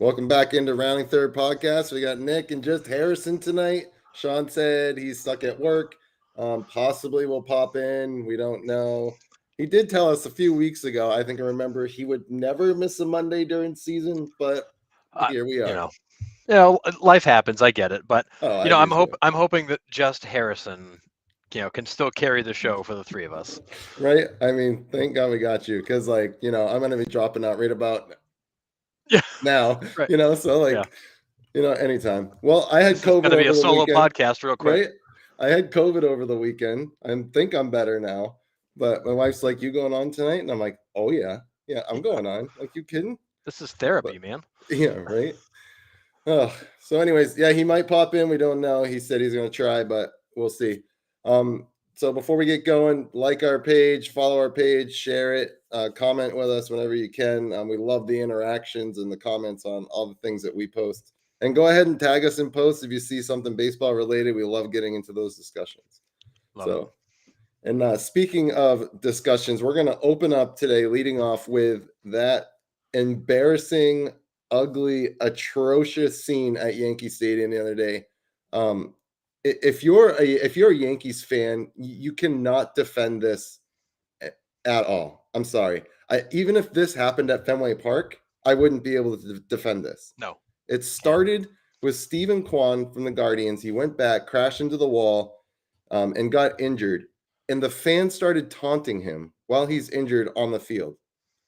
Welcome back into Rounding Third Podcast. We got Nick and just Harrison tonight. Sean said he's stuck at work. Possibly will pop in. We don't know. He did tell us a few weeks ago, I think I remember, he would never miss a Monday during season, but here we are. Life happens. I get it, but Oh, I do too. I'm hoping that just Harrison, can still carry the show for the three of us. Right? I mean, thank God we got you because, I'm going to be dropping out right about Yeah, now, right. so Yeah. Anytime. Well, I had This is COVID going to be over a the solo weekend. podcast, real quick. Right? I had COVID over the weekend. I think I'm better now. But my wife's like, "You going on tonight?" And I'm like, "Oh yeah, I'm going on." Like, you kidding? This is therapy, But man. yeah, right. Oh, so anyways, yeah, he might pop in. We don't know. He said he's going to try, but we'll see. So before we get going, like our page, follow our page, share it, comment with us whenever you can. We love the interactions and the comments on all the things that we post. And go ahead and tag us in posts if you see something baseball related. We love getting into those discussions. Love it. And speaking of discussions, we're going to open up today, leading off with that embarrassing, ugly, atrocious scene at Yankee Stadium the other day. If you're a Yankees fan, you cannot defend this at all. I'm sorry. Even if this happened at Fenway Park, I wouldn't be able to defend this. No. It started with Stephen Kwan from the Guardians. He went back, crashed into the wall, and got injured. And the fans started taunting him while he's injured on the field.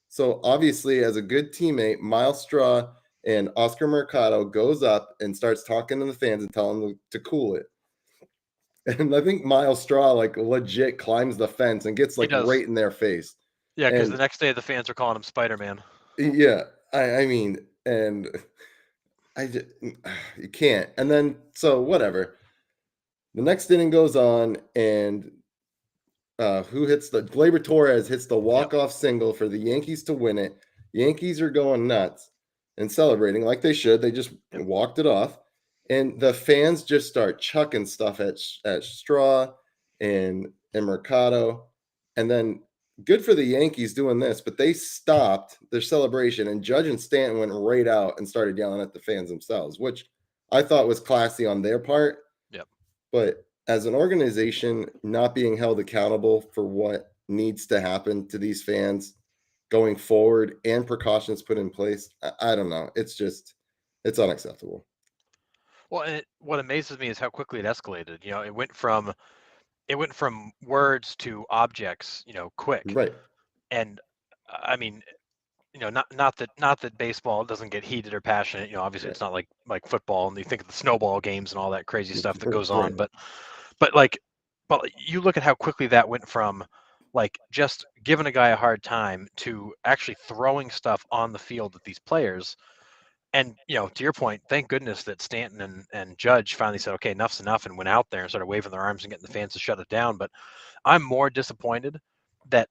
So obviously, as a good teammate, Miles Straw and Oscar Mercado goes up and starts talking to the fans and telling them to cool it. And I think Miles Straw legit climbs the fence and gets right in their face. Yeah, because the next day the fans are calling him Spider-Man. Yeah, I mean, and I just, you can't. And then so whatever. The next inning goes on, and who hits Gleyber Torres hits the walk-off single for the Yankees to win it. Yankees are going nuts and celebrating like they should. They just walked it off. And the fans just start chucking stuff at Straw and Mercado. And then good for the Yankees doing this, but they stopped their celebration, and Judge and Stanton went right out and started yelling at the fans themselves, which I thought was classy on their part. Yep. But as an organization, not being held accountable for what needs to happen to these fans going forward and precautions put in place, I don't know. It's unacceptable. Well, and what amazes me is how quickly it escalated. It went from words to objects, quick. Right. And I mean, not that baseball doesn't get heated or passionate. Obviously it's not like football, and you think of the snowball games and all that crazy stuff that goes on. But you look at how quickly that went from just giving a guy a hard time to actually throwing stuff on the field at these players. And to your point, thank goodness that Stanton and Judge finally said, okay, enough's enough, and went out there and started waving their arms and getting the fans to shut it down. But I'm more disappointed that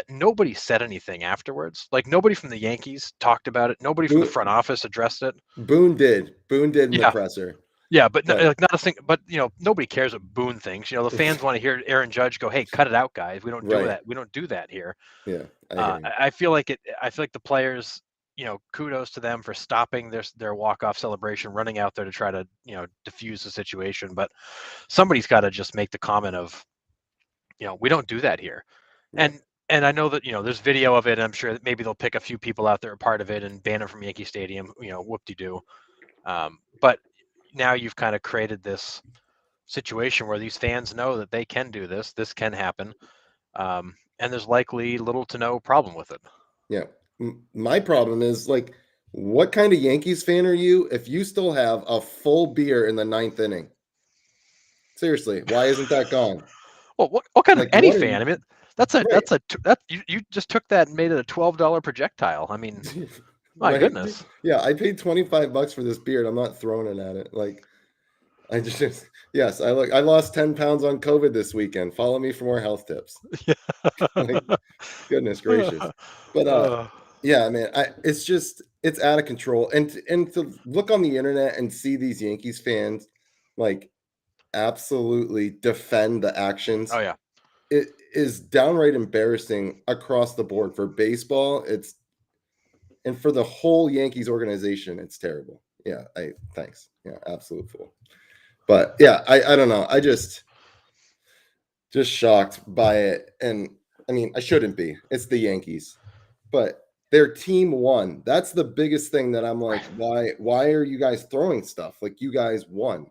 nobody said anything afterwards. Nobody from the Yankees talked about it. Nobody from the front office addressed it. Boone did in the presser. Yeah, but not a thing. But nobody cares what Boone thinks. The fans want to hear Aaron Judge go, "Hey, cut it out, guys. We don't do that. We don't do that here." Yeah, I feel like it. I feel like the players, kudos to them for stopping their walk-off celebration, running out there to try to diffuse the situation. But somebody's got to just make the comment of, we don't do that here. Yeah. And I know that there's video of it. And I'm sure that maybe they'll pick a few people out that are part of it and ban them from Yankee Stadium. Whoop-de-doo. But now you've kind of created this situation where these fans know that they can do this. This can happen. And there's likely little to no problem with it. Yeah. My problem is what kind of Yankees fan are you if you still have a full beer in the ninth inning? Seriously, why isn't that gone? Well, what kind of any fan? I mean, you just took that and made it a $12 projectile. I mean, my goodness. Yeah, I paid $25 for this beer, and I'm not throwing it at it. I lost 10 pounds on COVID this weekend. Follow me for more health tips. Goodness gracious. But yeah, man, it's out of control. And to look on the internet and see these Yankees fans absolutely defend the actions. Oh yeah. It is downright embarrassing across the board for baseball. and for the whole Yankees organization, it's terrible. Yeah, thanks. Yeah, absolute fool. But yeah, I don't know. I just shocked by it. And I mean, I shouldn't be. It's the Yankees. But their team won. That's the biggest thing that I'm like, why are you guys throwing stuff? Like you guys won.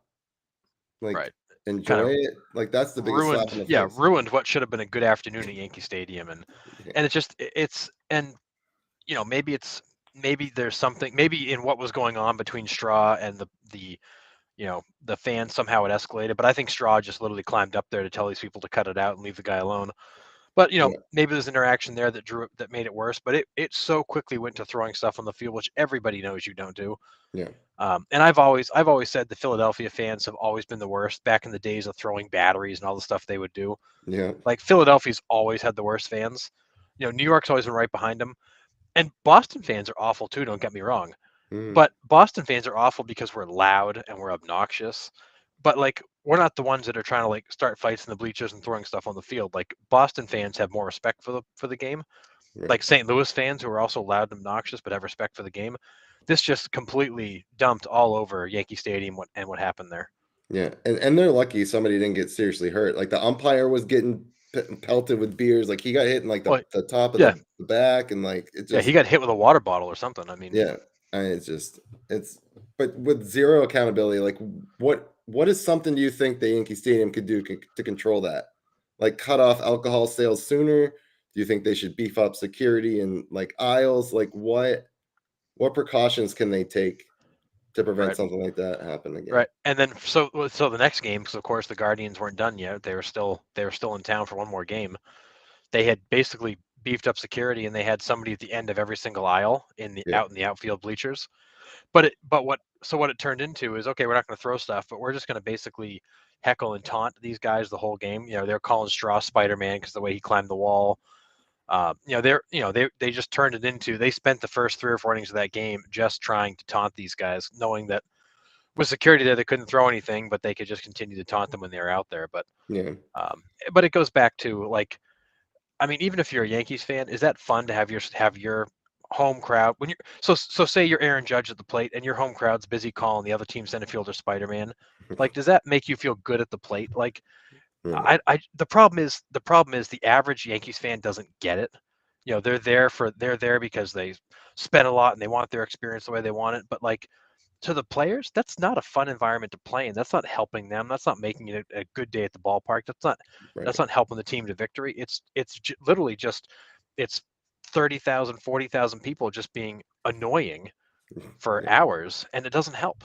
Like Right. Kind enjoy of it. Like that's the biggest slap in the face. ruined what should have been a good afternoon at Yankee Stadium. Yeah. And it's and maybe there's something, maybe in what was going on between Straw and the fans, somehow it escalated. But I think Straw just literally climbed up there to tell these people to cut it out and leave the guy alone. But Yeah. maybe there's interaction there that made it worse. But it so quickly went to throwing stuff on the field, which everybody knows you don't do. Yeah. And I've always said the Philadelphia fans have always been the worst. Back in the days of throwing batteries and all the stuff they would do, Yeah. like Philadelphia's always had the worst fans. New York's always been right behind them, and Boston fans are awful too. Don't get me wrong, Mm, but Boston fans are awful because we're loud and we're obnoxious. But like we're not the ones that are trying to like start fights in the bleachers and throwing stuff on the field. Like Boston fans have more respect for the game. right. Like St. Louis fans who are also loud and obnoxious but have respect for the game. This just completely dumped all over Yankee Stadium what happened there. Yeah. And they're lucky somebody didn't get seriously hurt. Like the umpire was getting pelted with beers. Like he got hit in like Well, the top of yeah, the back, and like it yeah, he just got hit with a water bottle or something. I mean, yeah. And it's just it's but with zero accountability, like what is something do you think the Yankee Stadium could do to control that? Like cut off alcohol sales sooner? Do you think they should beef up security and like aisles? Like what precautions can they take to prevent right, something like that happening again? right. And then so the next game, because of course the Guardians weren't done yet. They were still in town for one more game. They had basically beefed up security, and they had somebody at the end of every single aisle Yeah. in the outfield bleachers. But what it turned into is, okay, we're not going to throw stuff, but we're just going to basically heckle and taunt these guys the whole game. They're calling Straw Spider-Man because the way he climbed the wall. They just turned it into, they spent the first 3 or 4 innings of that game just trying to taunt these guys, knowing that with security there they couldn't throw anything, but they could just continue to taunt them when they were out there. Yeah. But it goes back to, like, I mean, even if you're a Yankees fan, is that fun to have your home crowd when you're so say you're Aaron Judge at the plate and your home crowd's busy calling the other team center fielder Spider-Man? Like, does that make you feel good at the plate? Like, Right. the problem is the average Yankees fan doesn't get it. They're there because they spent a lot and they want their experience the way they want it. But like, to the players, that's not a fun environment to play in. That's not helping them. That's not making it a good day at the ballpark. That's Right. not helping the team to victory. Literally just it's 30,000, 40,000 people just being annoying for Yeah. hours, and it doesn't help.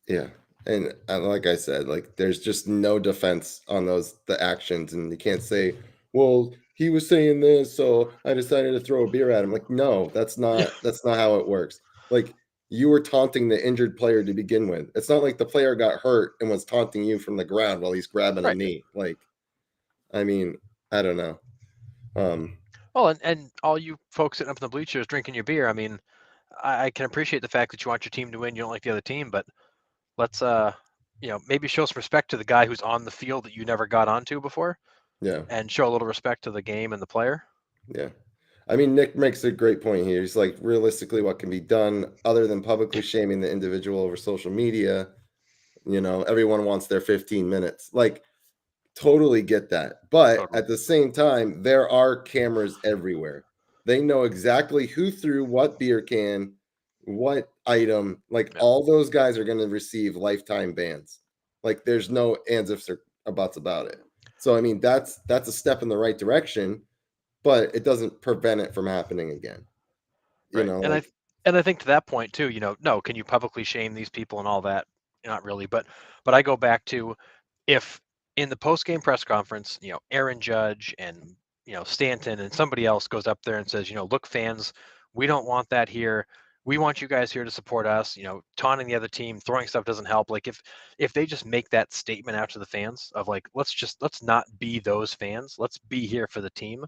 Yeah. And like I said, like there's just no defense on the actions, and you can't say, "Well, he was saying this, so I decided to throw a beer at him." Like, no, Yeah, that's not how it works. Like you were taunting the injured player to begin with. It's not like the player got hurt and was taunting you from the ground while he's grabbing a right. knee. Like, I mean, I don't know. Um, Well, and all you folks sitting up in the bleachers drinking your beer, I mean, I can appreciate the fact that you want your team to win. You don't like the other team, but let's maybe show some respect to the guy who's on the field that you never got onto before, yeah. and show a little respect to the game and the player. Yeah. I mean, Nick makes a great point here. He's like, realistically, what can be done other than publicly shaming the individual over social media? Everyone wants their 15 minutes. Like, totally get that. But Totally. at the same time, there are cameras everywhere. They know exactly who threw what beer can, what item. Like, Yeah. all those guys are going to receive lifetime bans. Like, there's no ands, ifs, or buts about it. So, I mean, that's a step in the right direction, but it doesn't prevent it from happening again. Right. Like And I think to that point too, no, can you publicly shame these people and all that? Not really, but I go back to, if in the post game press conference, Aaron Judge and Stanton and somebody else goes up there and says, look, fans, we don't want that here. We want you guys here to support us. Taunting the other team, throwing stuff doesn't help. Like, if they just make that statement out to the fans of like, let's not be those fans. Let's be here for the team.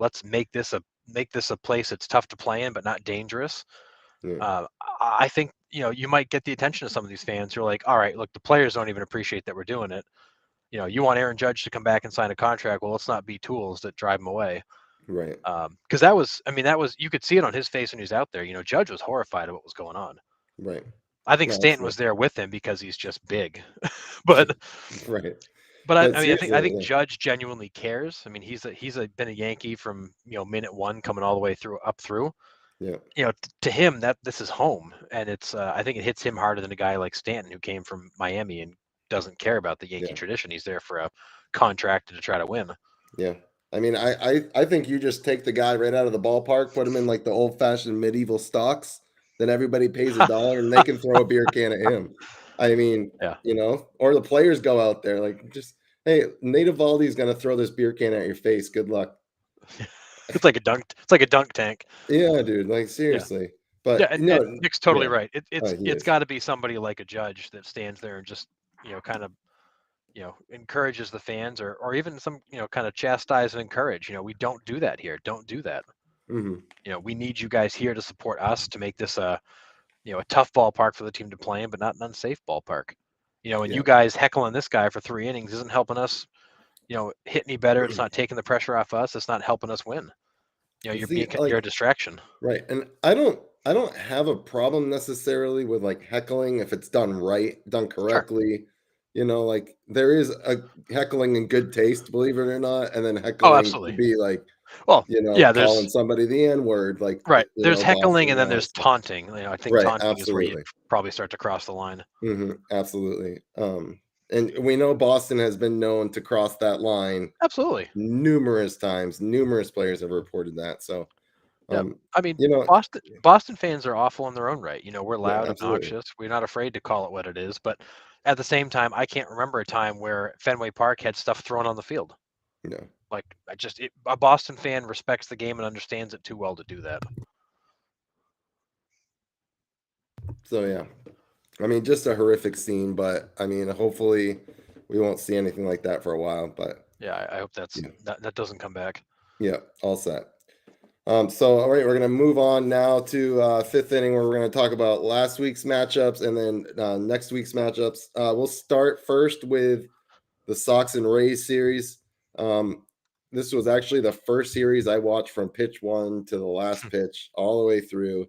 Let's make this a place that's tough to play in but not dangerous. yeah, uh, I think you might get the attention of some of these fans who are like, all right, look, the players don't even appreciate that we're doing it. You want Aaron Judge to come back and sign a contract. Well, let's not be tools that drive him away. Right. Because that was, you could see it on his face when he was out there. Judge was horrified at what was going on. Right. I think No, Stanton was absolutely. there with him because he's just big, but Right. but But I think seriously, Judge genuinely cares. I mean, he's been a Yankee from minute one coming all the way up through. yeah. To him that this is home, and it's I think it hits him harder than a guy like Stanton who came from Miami and doesn't care about the Yankee Yeah. tradition. He's there for a contract to try to win. Yeah. I mean, I think you just take the guy right out of the ballpark, put him in like the old fashioned medieval stocks, then everybody pays $1 and they can throw a beer can at him. I mean, Yeah. or the players go out there like just, hey, Nate Eovaldi's gonna throw this beer can at your face. Good luck. It's like a dunk tank. Yeah, dude. Like Yeah. seriously. Yeah, But and Nick's totally yeah, right. It's he it's is. got to be somebody like a Judge that stands there and just kind of encourages the fans, or even some kind of chastise and encourage. We don't do that here. Don't do that. Hmm. We need you guys here to support us to make this a tough ballpark for the team to play in, but not an unsafe ballpark. And Yeah. you guys heckling this guy for 3 innings isn't helping us hit any better. It's not taking the pressure off us. It's not helping us win. See, You're a like distraction. right. And I don't have a problem necessarily with like heckling if it's done right, done Sure. correctly. Like there is a heckling in good taste, believe it or not, and then Oh, heckling to absolutely. be like, Well, yeah, calling somebody the N-word, like right. There's heckling Boston and then there's has. taunting. I think Right, taunting is where you absolutely. probably start to cross the line. Absolutely. And we know Boston has been known to cross that line Absolutely. numerous times. Numerous players have reported that. So, Yeah. um, I mean, you know, Boston fans are awful in their own right. We're yeah, loud, absolutely. obnoxious. We're not afraid to call it what it is. But at the same time, I can't remember a time where Fenway Park had stuff thrown on the field. Yeah. Like a Boston fan respects the game and understands it too well to do that. So yeah, I mean, just a horrific scene, but I mean, hopefully, we won't see anything like that for a while. But Yeah, I hope yeah, that doesn't come back. yeah, all set. So all right, we're gonna move on now to fifth inning, where we're gonna talk about last week's matchups and then next week's matchups. We'll start first with the Sox and Rays series. Um, this was actually the first series I watched from pitch one to the last pitch, all the way through.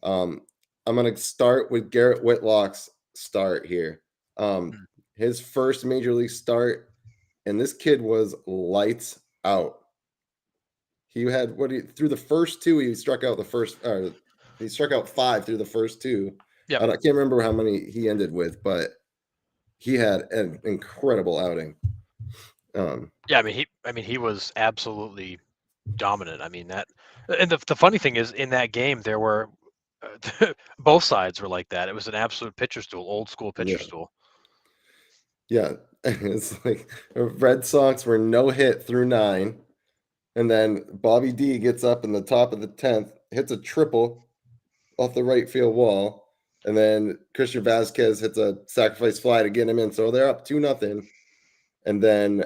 Um, I'm going to start with Garrett Whitlock's start here. Mm. His first major league start, and this kid was lights out. He had through the first two, he struck out he struck out 5 through the first two. Yep. I can't remember how many he ended with, but he had an incredible outing. Yeah, he was absolutely dominant. And the funny thing is, in that game, there were both sides were like that. It was an absolute pitcher's duel, old school pitcher's Yeah. duel. Yeah. It's like Red Sox were no hit through 9. And then Bobby D gets up in the top of the 10th, hits a triple off the right field wall. And then Christian Vasquez hits a sacrifice fly to get him in. So they're up 2-0. And then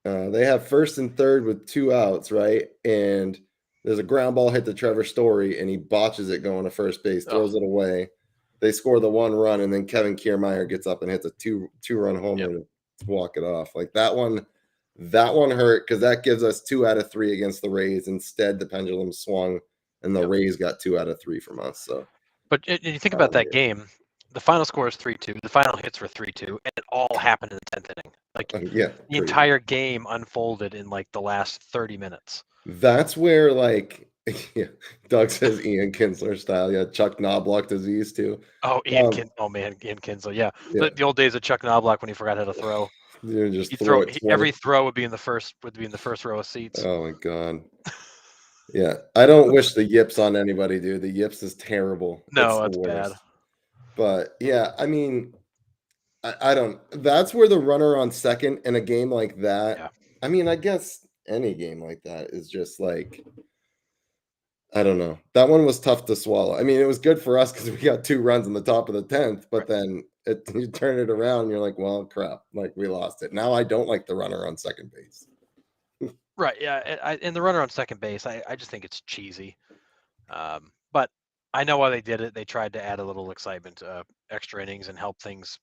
they have first and third with 2 outs, right? And there's a ground ball hit to Trevor Story, and he botches it going to first base, Oh, throws it away. They score the 1 run, and then Kevin Kiermaier gets up and hits a two-run homer to walk it off. Like that one hurt because that gives us 2 out of 3 against the Rays. Instead, the pendulum swung, and the Rays got 2 out of 3 from us. So, but you think about that game. The final score is 3-2. The final hits were 3-2, and it all happened in the 10th inning. Like yeah, the entire game unfolded in like the last 30 minutes. That's where yeah, Doug says Ian Kinsler style. Yeah, Chuck Knobloch disease too. Oh, Ian Kinsler. Yeah, Yeah, the old days of Chuck Knobloch when he forgot how to throw. you just He'd throw throw it 20. every throw would be in the first row of seats. Oh my god. Yeah, I don't wish the yips on anybody, dude. The yips is terrible. It's No, the that's bad. worst. But yeah, I mean, I don't. That's where the runner on second in a game like that. Yeah. I mean, I guess any game like that is just like, I don't know. That one was tough to swallow. I mean, it was good for us because we got 2 runs in the top of the 10th, but Right. then you turn it around and you're like, well, crap, like we lost it. Now I don't like the runner on second base. Right. Yeah. And the runner on second base, I just think it's cheesy. But I know why they did it. They tried to add a little excitement, extra innings, and help things.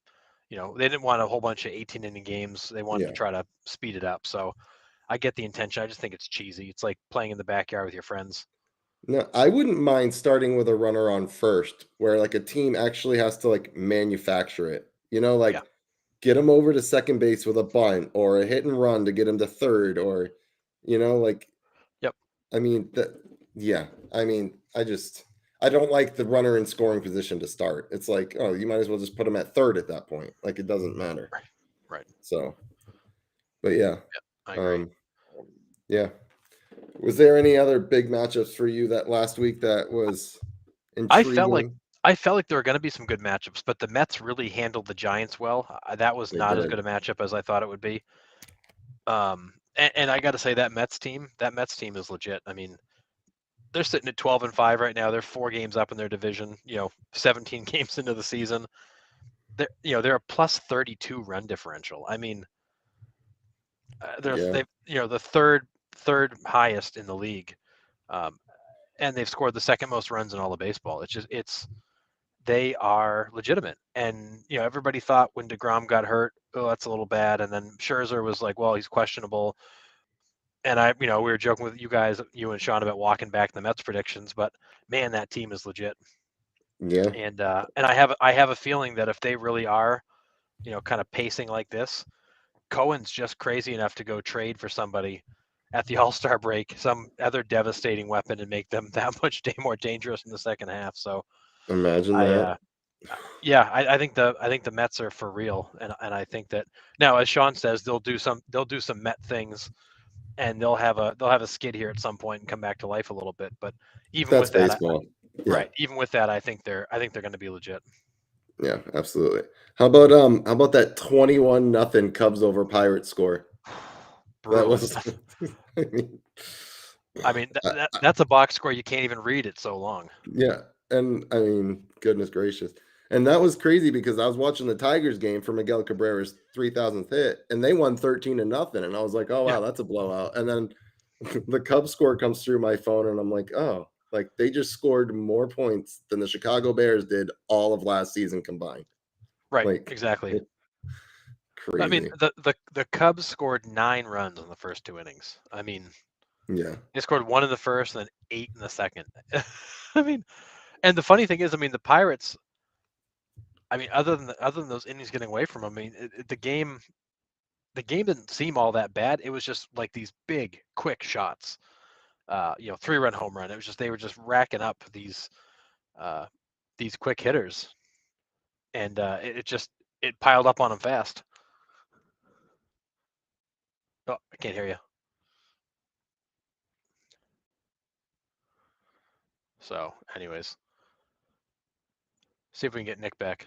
They didn't want a whole bunch of 18 inning games. They wanted to Yeah. try to speed it up. So I get the intention. I just think it's cheesy. It's like playing in the backyard with your friends. No, I wouldn't mind starting with a runner on first, where like a team actually has to like manufacture it. Yeah. Like get him over to second base with a bunt or a hit and run to get him to third, or like Yep. I mean that. Yeah, I mean I don't like the runner in scoring position to start. It's like, oh, you might as well just put him at third at that point. Like it doesn't matter. Right. Right. So, but yeah, I agree. um, yeah. Was there any other big matchups for you that last week that was I felt like intriguing? there were going to be some good matchups, but the Mets really handled the Giants well. That was They not as did. good a matchup as I thought it would be. And I got to say that Mets team is legit. I mean, they're sitting at 12-5 right now. They're 4 games up in their division. 17 games into the season. They're a plus 32 run differential. I mean, Yeah. the third highest in the league, and they've scored the second most runs in all of baseball. They are legitimate. And everybody thought when DeGrom got hurt, oh, that's a little bad. And then Scherzer was like, well, he's questionable. And we were joking with you guys, you and Sean, about walking back the Mets predictions, but man, that team is legit. Yeah. And I have a feeling that if they really are, kind of pacing like this, Cohen's just crazy enough to go trade for somebody at the All-Star break, some other devastating weapon, and make them that much more dangerous in the second half. So Imagine I, that. yeah, I think the Mets are for real, and I think that now, as Sean says, they'll do some Met things, and they'll have a skid here at some point and come back to life a little bit. But even That's with that, baseball. Yeah. right, even with that, I think they're going to be legit. Yeah, absolutely. How about that 21-0 Cubs over Pirates score? That Brutal. was I mean, I mean, I, that's a box score you can't even read. It's so long. yeah, and I mean, goodness gracious. And that was crazy because I was watching the Tigers game for Miguel Cabrera's 3,000th hit, and they won 13-0. And I was like, oh, Yeah. wow, that's a blowout. And then the Cubs score comes through my phone, and I'm like, oh, like they just scored more points than the Chicago Bears did all of last season combined. Right. Like, Exactly. crazy. I mean, the Cubs scored 9 runs in the first 2 innings. I mean, yeah. they scored 1 in the first and then 8 in the second. I mean, and the funny thing is, I mean, the Pirates. I mean, other than those innings getting away from them, I mean, the game didn't seem all that bad. It was just like these big, quick shots. 3-run home run. It was just they were just racking up these quick hitters, and it piled up on them fast. Oh, I can't hear you. So, anyways, see if we can get Nick back.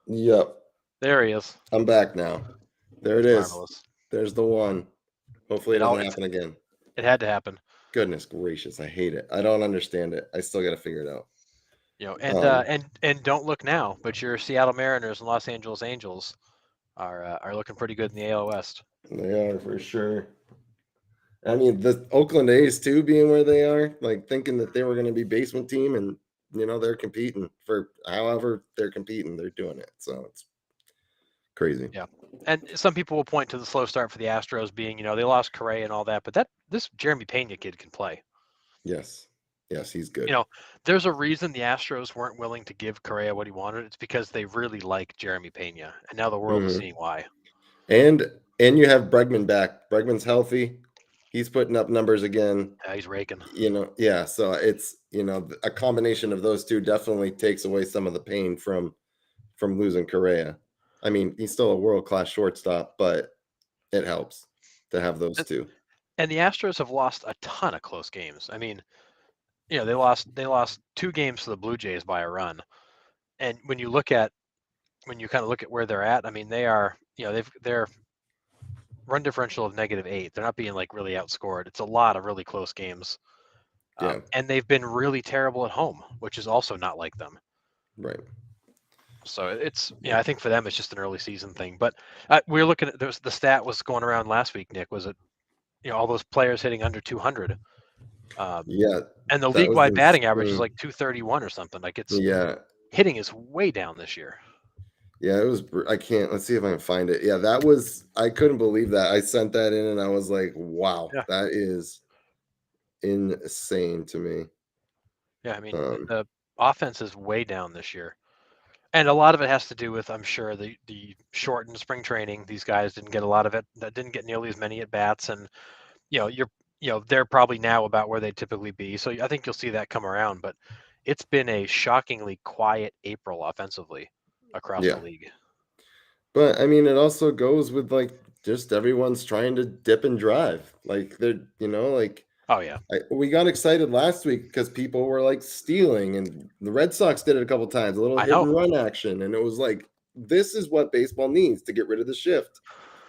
Yep. There he is. I'm back now. There it is. Marvelous. There's the one. Hopefully it doesn't It's- happen again. It had to happen. Goodness gracious, I hate it. I don't understand it. I still got to figure it out. And don't look now, but your Seattle Mariners and Los Angeles Angels are looking pretty good in the AL West. They are for sure. I mean, the Oakland A's too, being where they are, like thinking that they were going to be basement team, and they're competing for however they're competing, they're doing it. So it's crazy. Yeah, and some people will point to the slow start for the Astros being, they lost Correa and all that, but this Jeremy Pena kid can play. Yes, he's good. There's a reason the Astros weren't willing to give Correa what he wanted. It's because they really like Jeremy Pena, and now the world is seeing why. And you have Bregman back. Bregman's healthy. He's putting up numbers again. Yeah, he's raking. Yeah. So it's a combination of those two definitely takes away some of the pain from losing Correa. I mean, he's still a world-class shortstop, but it helps to have those two. And the Astros have lost a ton of close games. I mean, they lost 2 games to the Blue Jays by a run. And when you kind of look at where they're at, I mean, they are, they're run differential of -8. They're not being like really outscored. It's a lot of really close games. Yeah. And they've been really terrible at home, which is also not like them. Right. So it's, I think for them, it's just an early season thing. But we're looking at the stat was going around last week, Nick, was it, all those players hitting under 200. Yeah. And the league-wide batting average is like 231 or something. Like hitting is way down this year. Yeah, it was. I can't. Let's see if I can find it. Yeah, that was. I couldn't believe that. I sent that in, and I was like, "Wow, Yeah. that is insane to me." Yeah. I mean, Um, the offense is way down this year. And a lot of it has to do with, I'm sure, the shortened spring training. These guys didn't get a lot of it. That didn't get nearly as many at bats, and they're probably now about where they typically be. So I think you'll see that come around. But it's been a shockingly quiet April offensively across the yeah, league. but I mean, it also goes with like just everyone's trying to dip and drive. Like they're, like Oh yeah, we got excited last week because people were like stealing, and the Red Sox did it a couple times, a little I hit know. and run action, and it was like this is what baseball needs to get rid of the shift.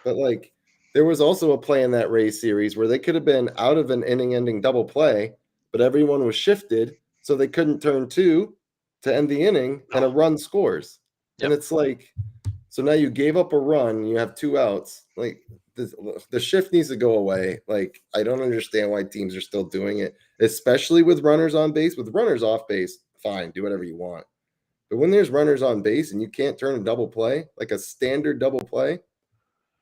But like there was also a play in that Rays series where they could have been out of an inning-ending double play, but everyone was shifted, so they couldn't turn two to end the inning, and a Oh, run scores. And yep. it's like, so now you gave up a run, you have two outs. Like the shift needs to go away. Like I don't understand why teams are still doing it, especially with runners on base. With runners off base, fine, do whatever you want. But when there's runners on base and you can't turn a double play, like a standard double play,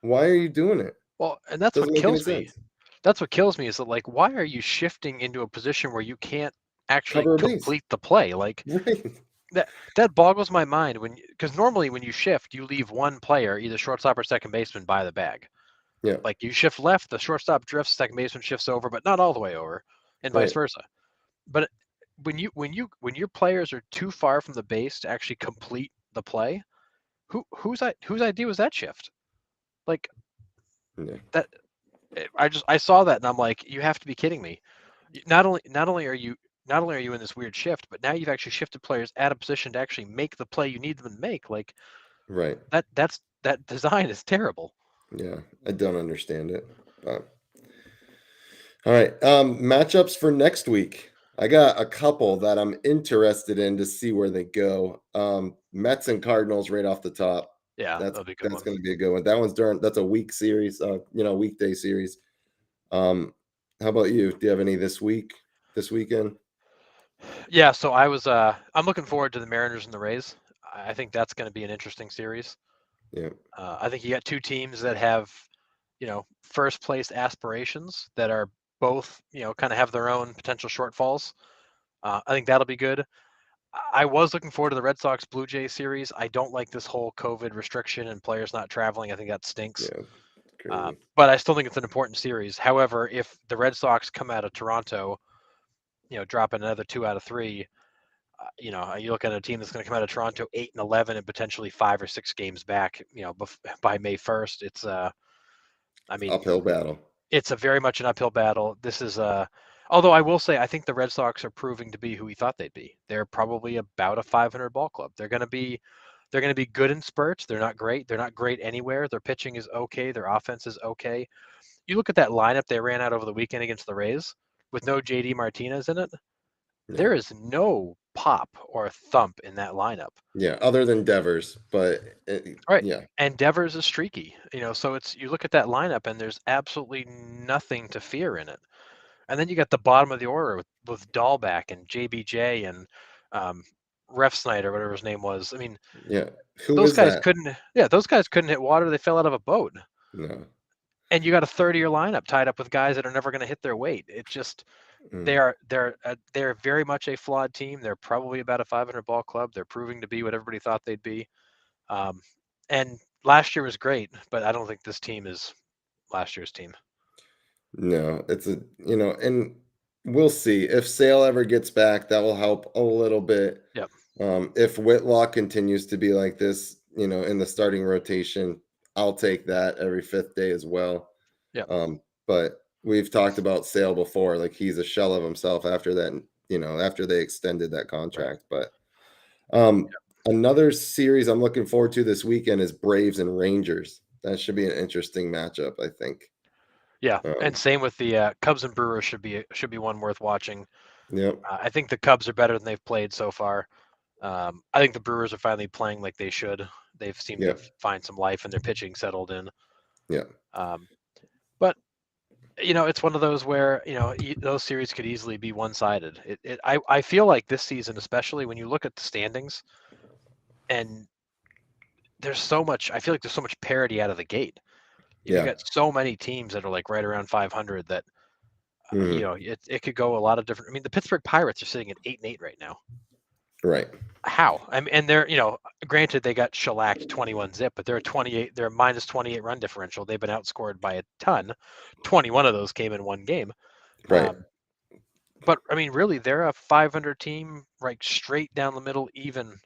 why are you doing it? Well, and that's what Doesn't make any kills me. sense. That's what kills me is that, like, why are you shifting into a position where you can't actually Cover a base. complete the play? Like Right. that boggles my mind because normally when you shift, you leave one player, either shortstop or second baseman, by the bag. Yeah. Like you shift left, the shortstop drifts, second baseman shifts over, but not all the way over, and vice Right. versa. But when your players are too far from the base to actually complete the play, whose idea was that shift? Like Yeah. that, I saw that and I'm like, you have to be kidding me. Not only are you in this weird shift, but now you've actually shifted players out of position to actually make the play you need them to make. Like Right. that design is terrible. Yeah. I don't understand it. But all right. Matchups for next week. I got a couple that I'm interested in to see where they go. Mets and Cardinals right off the top. Yeah, That's that'll be a good that's one. going to be a good one. That's a week series. Weekday series. How about you? Do you have any this week? This weekend? Yeah, so I'm looking forward to the Mariners and the Rays. I think that's going to be an interesting series. Yeah. I think you got two teams that have, first place aspirations that are both, kind of have their own potential shortfalls. I think that'll be good. I was looking forward to the Red Sox Blue Jays series. I don't like this whole COVID restriction and players not traveling. I think that stinks. Yeah. Crazy. But I still think it's an important series. However, if the Red Sox come out of Toronto, dropping another 2 out of 3, you look at a team that's going to come out of Toronto 8-11 and potentially 5 or 6 games back, by May 1st. I mean, Uphill battle. it's a very much an uphill battle. This is although I will say, I think the Red Sox are proving to be who we thought they'd be. They're probably about a 500 ball club. They're going to be good in spurts. They're not great. They're not great anywhere. Their pitching is okay. Their offense is okay. You look at that lineup they ran out over the weekend against the Rays with no JD Martinez in it. Yeah. There is no pop or thump in that lineup. Yeah. Other than Devers, but Right. yeah. And Devers is streaky, so you look at that lineup and there's absolutely nothing to fear in it. And then you got the bottom of the order with Dahlback and JBJ and um, Refsnyder, whatever his name was. I mean, Yeah. Who is that? those guys couldn't hit water. They fell out of a boat. No. And you got a 30-year lineup tied up with guys that are never going to hit their weight. It just, Mm. they're very much a flawed team. They're probably about a 500 ball club. They're proving to be what everybody thought they'd be. Um, and last year was great, but I don't think this team is last year's team. No, and we'll see if Sale ever gets back. That will help a little bit. Yep. If Whitlock continues to be like this, in the starting rotation, I'll take that every fifth day as well. Yep. But we've talked about Sale before. Like he's a shell of himself after that. After they extended that Right. contract. But another series I'm looking forward to this weekend is Braves and Rangers. That should be an interesting matchup, I think. Yeah, and Um, same with the Cubs and Brewers should be one worth watching. yep. I think the Cubs are better than they've played so far. I think the Brewers are finally playing like they should. They've seemed to Yep. find some life and their pitching settled in. Yeah. Um, but it's one of those where those series could easily be one-sided. I feel like this season, especially when you look at the standings, and there's so much. I feel like there's so much parity out of the gate. You Yeah. got so many teams that are like right around 500 that Hmm. it could go a lot of different. I mean, the Pittsburgh Pirates are sitting at 8-8 right now. Right. How? I mean, and they're granted they got shellacked 21 zip, but they're a 28. They're a minus 28 run differential. They've been outscored by a ton. 21 of those came in one game. Right. Um, but I mean, really, they're a 500 team, like straight down the middle, even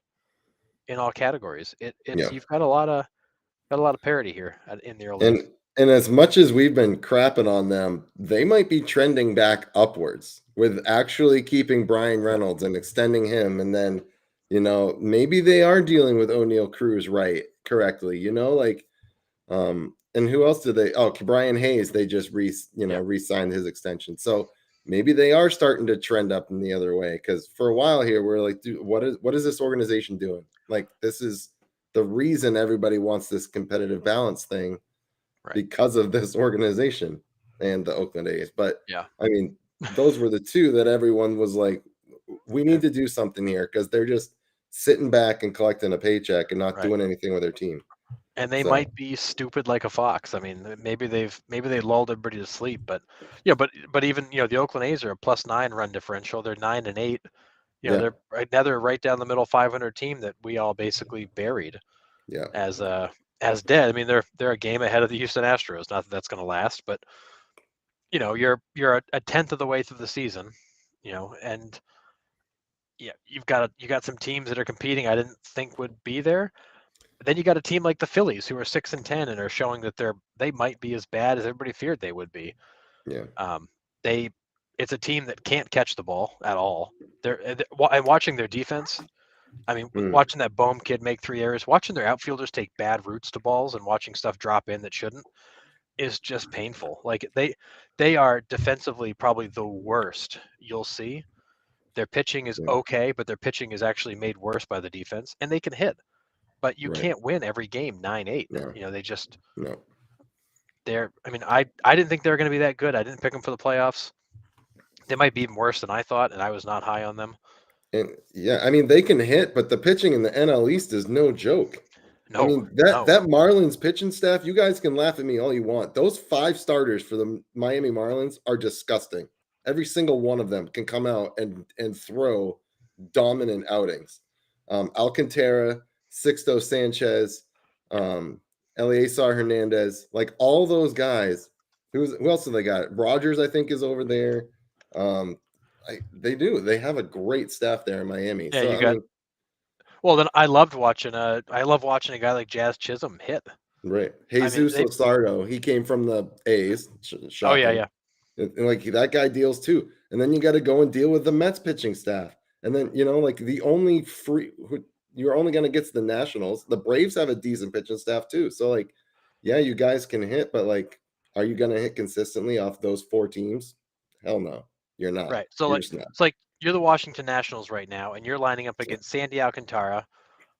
in all categories. It's Yeah. you've got a lot of parity here in the early. And as much as we've been crapping on them, they might be trending back upwards with actually keeping Brian Reynolds and extending him. And then, maybe they are dealing with O'Neal Cruz correctly, and who else did they? Oh, Brian Hayes, they just Yeah, re-signed his extension. So maybe they are starting to trend up in the other way. Because for a while here, we're like, dude, what is this organization doing? Like, this is the reason everybody wants this competitive balance thing right. because of this organization and the Oakland A's. But Yeah, I mean, those were the two that everyone was like, we need and, to do something here because they're just sitting back and collecting a paycheck and not right. doing anything with their team. And they So might be stupid like a fox. I mean, maybe they lulled everybody to sleep, but but even the Oakland A's are a +9 run differential. They're 9-8. yeah, They're right now they're right down the middle 500 team that we all basically buried yeah, as dead. I mean, they're a game ahead of the Houston Astros. Not that that's going to last, but you're a tenth of the way through the season, and yeah, you got some teams that are competing I didn't think would be there. Then you got a team like the Phillies who are 6-10 and are showing that they might be as bad as everybody feared they would be. yeah. Um, they it's a team that can't catch the ball at all. And watching their defense. I mean, Mm, watching that Bohm kid make 3 errors, watching their outfielders take bad routes to balls, and watching stuff drop in that shouldn't is just painful. Like they are defensively probably the worst you'll see. Their pitching is yeah, okay, but their pitching is actually made worse by the defense, and they can hit, but you right. can't win every game 9-8. No, They just no. they're. I mean, I didn't think they were going to be that good. I didn't pick them for the playoffs. They might be even worse than I thought, and I was not high on them. And yeah, I mean they can hit, but the pitching in the NL East is no joke. I No, mean that no, that Marlins pitching staff, you guys can laugh at me all you want. Those five starters for the Miami Marlins are disgusting. Every single one of them can come out and throw dominant outings. Alcantara, Sixto Sanchez, um, Eleazar Hernandez, like all those guys. Who else have they got? Rogers, I think, is over there. Um, they do. They have a great staff there in Miami. yeah, So you I got. mean, Well, then I love watching a guy like Jazz Chisholm hit. right. I mean, Jesus Luzardo, he came from the A's. oh yeah, Shocking. yeah, And like that guy deals too. And then you got to go and deal with the Mets pitching staff. And then, like the only free who you're only going to get to the Nationals. The Braves have a decent pitching staff too. So like, yeah, you guys can hit, but like, are you going to hit consistently off those four teams? Hell no, you're not. right. So You're like, just not. it's like you're the Washington Nationals right now, and you're lining up against Sandy Alcantara,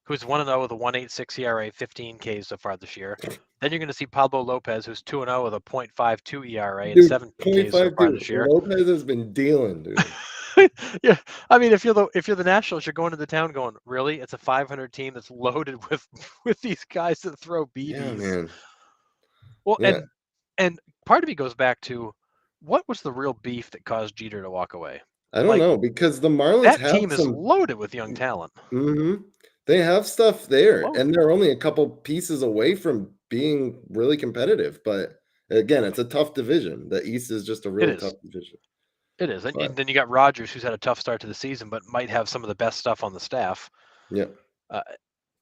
who's 1-0 with a 1.86 ERA, 15 Ks so far this year. Then you're going to see Pablo Lopez, who's 2-0 with a .52 ERA and Dude, 17 Ks so far 0.52. this year. Lopez has been dealing, dude. Yeah, I mean, if you're the Nationals, you're going to the town going, really? It's a 500 team that's loaded with with these guys that throw Yeah, BBs. man. Well, Yeah. and part of me goes back to what was the real beef that caused Jeter to walk away? I don't Like know because the Marlins that have team is some. loaded with young talent. Mhm. They have stuff there, Loaded. and they're only a couple pieces away from being really competitive, but again, it's a tough division. The East is just a It really is. tough division, It is. And but then you got Rogers, who's had a tough start to the season, but might have some of the best stuff on the staff. yeah, Uh,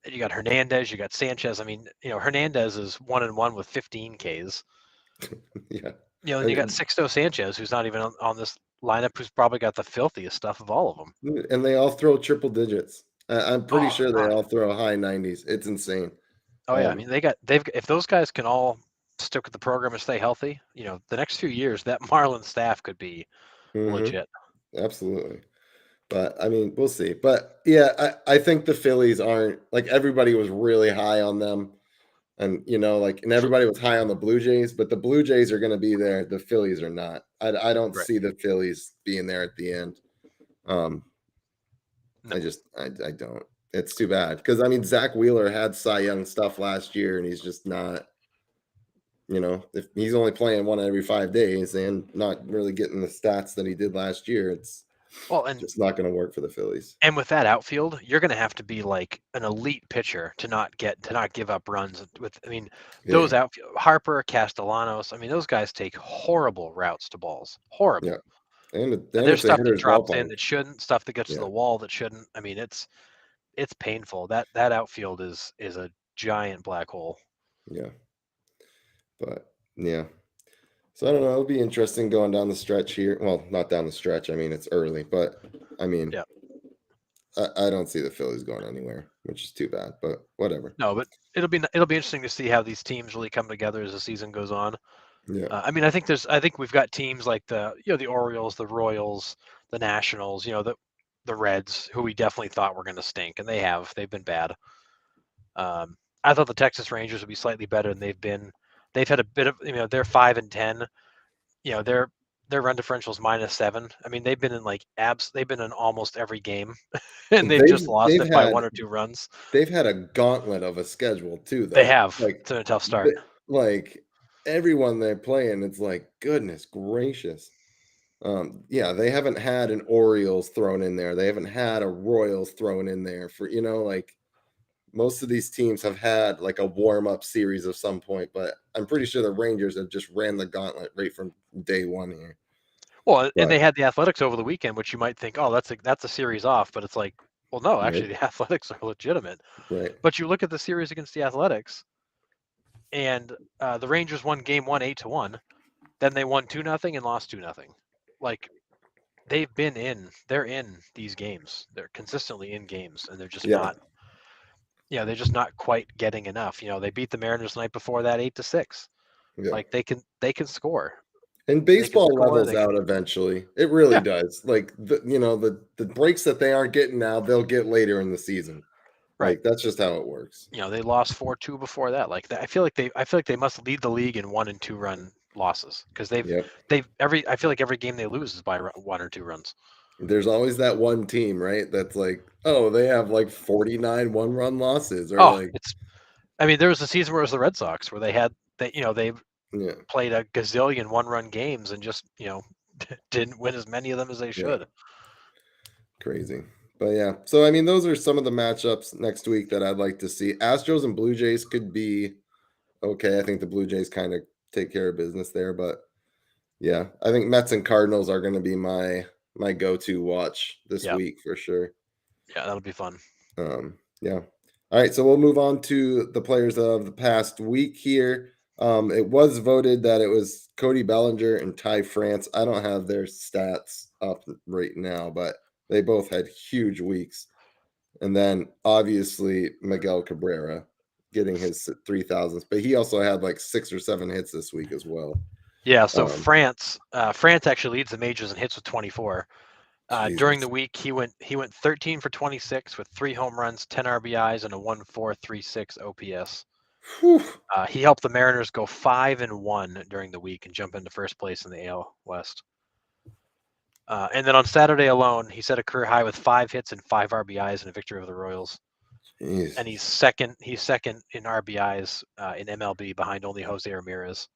and you got Hernandez, you got Sanchez. I mean, Hernandez is 1-1 with 15 Ks. yeah, And you got and Sixto Sanchez, who's not even on this lineup, who's probably got the filthiest stuff of all of them. and they all throw triple digits. I'm pretty Oh sure they God. all throw high 90s. It's insane. Oh yeah. I mean, if those guys can all stick with the program and stay healthy, the next few years that Marlins staff could be Mhm, legit. absolutely. But I mean, we'll see. But yeah, I think the Phillies aren't like everybody was really high on them. And and everybody was high on the Blue Jays, but the Blue Jays are going to be there. The Phillies are not. I don't Right. see the Phillies being there at the end. Um, No. I don't. It's too bad because I mean Zach Wheeler had Cy Young stuff last year, and he's just not. If he's only playing one every 5 days and not really getting the stats that he did last year, it's Well, just not going to work for the Phillies. and with that outfield, you're going to have to be like an elite pitcher to not give up runs. I mean, those Yeah, outfield Harper, Castellanos. I mean, those guys take horrible routes to balls. Horrible. yeah, and And then there's it's a stuff that hitter's drops in ballpark. that shouldn't, stuff that gets to Yeah, the wall that shouldn't. I mean, it's painful. That outfield is a giant black hole. yeah, but yeah. So I don't know. It'll be interesting going down the stretch here. Well, not down the stretch. I mean, it's early, but I mean, Yeah. I don't see the Phillies going anywhere, which is too bad. But whatever. No, but it'll be interesting to see how these teams really come together as the season goes on. Yeah, I mean, I think we've got teams like the Orioles, the Royals, the Nationals, the Reds, who we definitely thought were going to stink, and they've been bad. I thought the Texas Rangers would be slightly better than they've been. They've had a bit of, they're 5-10. Their run differential is -7. I mean, they've been in they've been in almost every game, and they've just lost they've it by had 1 or 2 runs. they've had a gauntlet of a schedule too, They though. have. It's been a tough start. Like everyone they're playing, it's like goodness gracious. Yeah, they haven't had an Orioles thrown in there. They haven't had a Royals thrown in there for like most of these teams have had like a warm-up series of some point, but I'm pretty sure the Rangers have just ran the gauntlet right from day one here. Well, and But they had the Athletics over the weekend, which you might think, oh, that's a series off, but it's like, well, no, actually, right, the Athletics are legitimate. right. But you look at the series against the Athletics, and the Rangers won Game 1 8-1. Then they won 2-0 and lost 2-0. Like they're in these games. They're consistently in games, and they're just Yeah, not. They're just not quite getting enough. They beat the Mariners the night before that 8-6. yeah. Like they can score. And They can baseball score. levels They can. out eventually. It really Yeah. does. Like the breaks that they aren't getting now, they'll get later in the season. Right. Like that's just how it works. They lost 4-2 before that. Like that, I feel like they must lead the league in 1 and 2 run losses because Yep. I feel like every game they lose is by 1 or 2 runs. There's always that one team, right? That's like, oh, they have like 49 one-run losses, or Oh, like, I mean, there was a season where it was the Red Sox where they yeah, played a gazillion 1-run games and just didn't win as many of them as they yeah, should. crazy. But yeah, so I mean, those are some of the matchups next week that I'd like to see. Astros and Blue Jays could be okay. I think the Blue Jays kind of take care of business there, but yeah, I think Mets and Cardinals are going to be my go-to watch this Yeah. week for sure. Yeah, that'll be fun. Yeah. All right, so we'll move on to the players of the past week here. It was voted that it was Cody Bellinger and Ty France. I don't have their stats up right now, but they both had huge weeks. And then obviously Miguel Cabrera getting his 3,000s, but he also had like 6 or 7 hits this week as well. Yeah, so France actually leads the majors in hits with 24. During the week, he went 13 for 26 with 3 home runs, 10 RBIs, and a 1.436 OPS. He helped the Mariners go 5-1 during the week and jump into first place in the AL West. And then on Saturday alone, he set a career high with 5 hits and 5 RBIs in a victory over the Royals. Jeez. And he's second in RBIs in MLB behind only Jose Ramirez.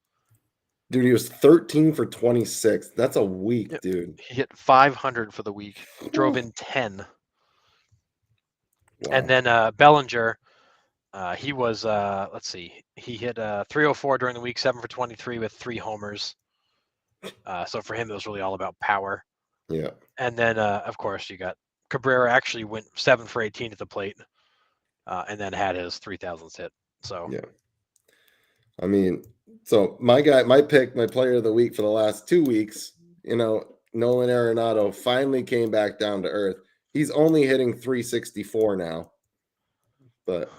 Dude, he was 13 for 26. That's a week, dude. He hit 500 for the week, drove in 10. Wow. And then Bellinger, he was, let's see, he hit 304 during the week, 7 for 23 with 3 homers. So for him, it was really all about power. Yeah. And then, of course, you got Cabrera actually went 7 for 18 at the plate and then had his 3,000th hit. So, yeah. I mean, so my player of the week for the last 2 weeks, Nolan Arenado finally came back down to earth. He's only hitting 364 now. But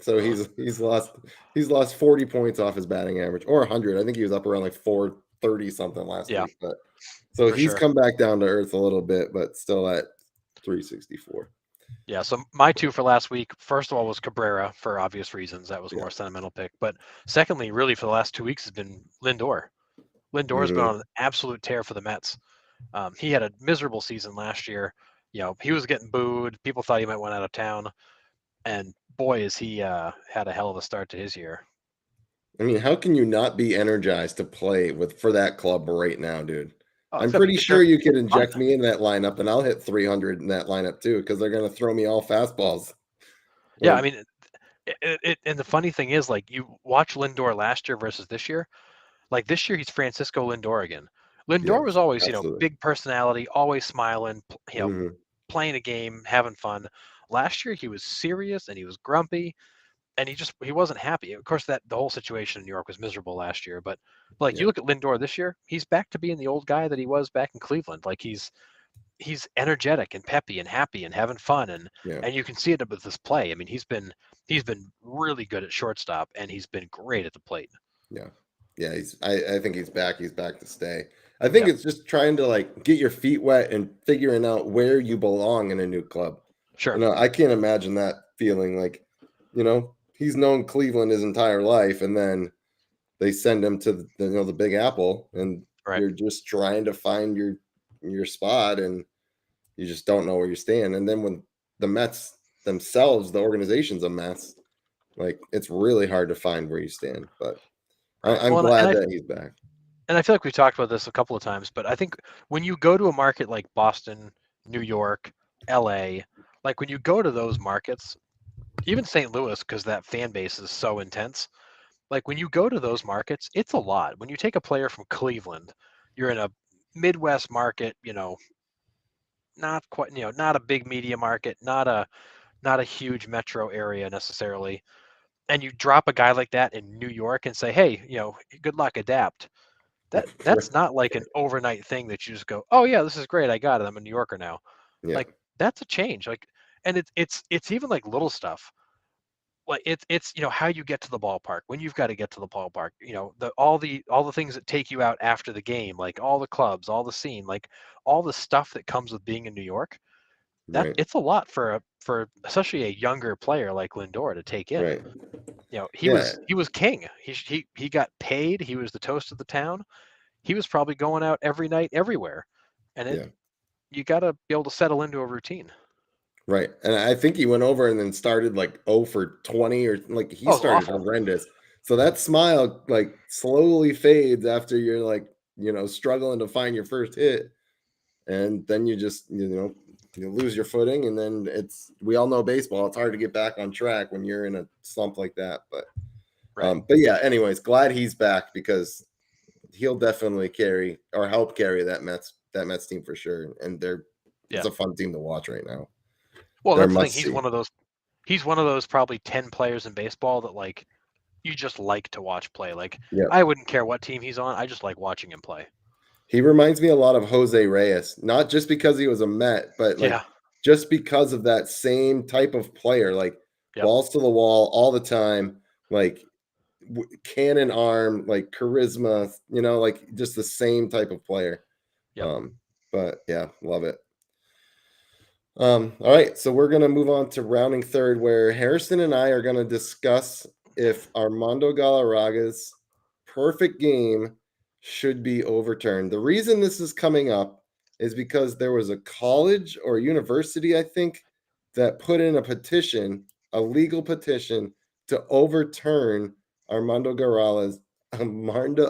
so he's lost 40 points off his batting average or 100. I think he was up around like 430 something last week. But so he's come back down to earth a little bit, but still at 364. Yeah, so my 2 for last week, first of all, was Cabrera for obvious reasons. That was more sentimental pick. But secondly, really for the last 2 weeks has been Lindor. Lindor has been on an absolute tear for the Mets. He had a miserable season last year. He was getting booed. People thought he might went out of town. and boy, has he had a hell of a start to his year. I mean, how can you not be energized to play for that club right now, dude? Oh, it's I'm gotta be pretty sure you could fun. inject me in that lineup and I'll hit 300 in that lineup too, because they're gonna throw me all fastballs. Yeah, I Like, mean, and the funny thing is, like, you watch Lindor last year versus this year. Like this year, he's Francisco Lindor again. Lindor was yes, always, absolutely. big personality, always smiling, Mhm. playing a game, having fun. Last year, he was serious and he was grumpy, and he wasn't happy. Of course, that the whole situation in New York was miserable last year. But like you Yeah, look at Lindor this year, he's back to being the old guy that he was back in Cleveland. Like he's energetic and peppy and happy and having fun, yeah, and you can see it with this play. I mean, he's been really good at shortstop, and he's been great at the plate. yeah. Yeah, I think he's back. He's back to stay. I think Yeah, it's just trying to like get your feet wet and figuring out where you belong in a new club. sure, I can't imagine that feeling like, he's known Cleveland his entire life, and then they send him to the Big Apple, and right. you're just trying to find your spot, and you just don't know where you stand. And then when the Mets themselves, the organization's a mess, like it's really hard to find where you stand. But Right. I'm Well, and glad I that he's back. and I feel like we've talked about this a couple of times, but I think when you go to a market like Boston, New York, LA, like when you go to those markets, even St. Louis, because that fan base is so intense, like when you go to those markets, it's a lot. When you take a player from Cleveland, you're in a Midwest market, not quite, not a big media market, not a huge metro area necessarily. And you drop a guy like that in New York and say, hey, good luck, adapt. That's not like an overnight thing that you just go, "Oh yeah, this is great. I got it. I'm a New Yorker now." Yeah, Like that's a change. Like, and it's even like little stuff. Like it's how you get to the ballpark, when you've got to get to the ballpark. All the things that take you out after the game, like all the clubs, all the scene, like all the stuff that comes with being in New York. That right, it's a lot for especially a younger player like Lindor to take in. right. He Yeah, was king. He got paid. He was the toast of the town. He was probably going out every night everywhere, and yeah, you got to be able to settle into a routine. right. And I think he went over and then started like 0 for 20, or like he Oh, it's started awful. horrendous. So that smile like slowly fades after you're like, struggling to find your first hit. And then you just, you lose your footing. And then we all know baseball. It's hard to get back on track when you're in a slump like that. Right. But yeah, anyways, glad he's back because he'll definitely carry or help carry that Mets team for sure. And it's Yeah. a fun team to watch right now. Well, They're that's the thing. must He's see. one of those. He's one of those probably 10 players in baseball that like you just like to watch play. Like Yeah. I wouldn't care what team he's on. I just like watching him play. He reminds me a lot of Jose Reyes, not just because he was a Met, but Yeah. like just because of that same type of player, like Yep. balls to the wall all the time, like cannon arm, like charisma, like just the same type of player. Yep. Um, but yeah, love it. All right, so we're gonna move on to rounding third, where Harrison and I are gonna discuss if Armando Galarraga's perfect game should be overturned. The reason this is coming up is because there was a college or university, I think, that put in a petition, a legal petition, to overturn Armando Garala's Armando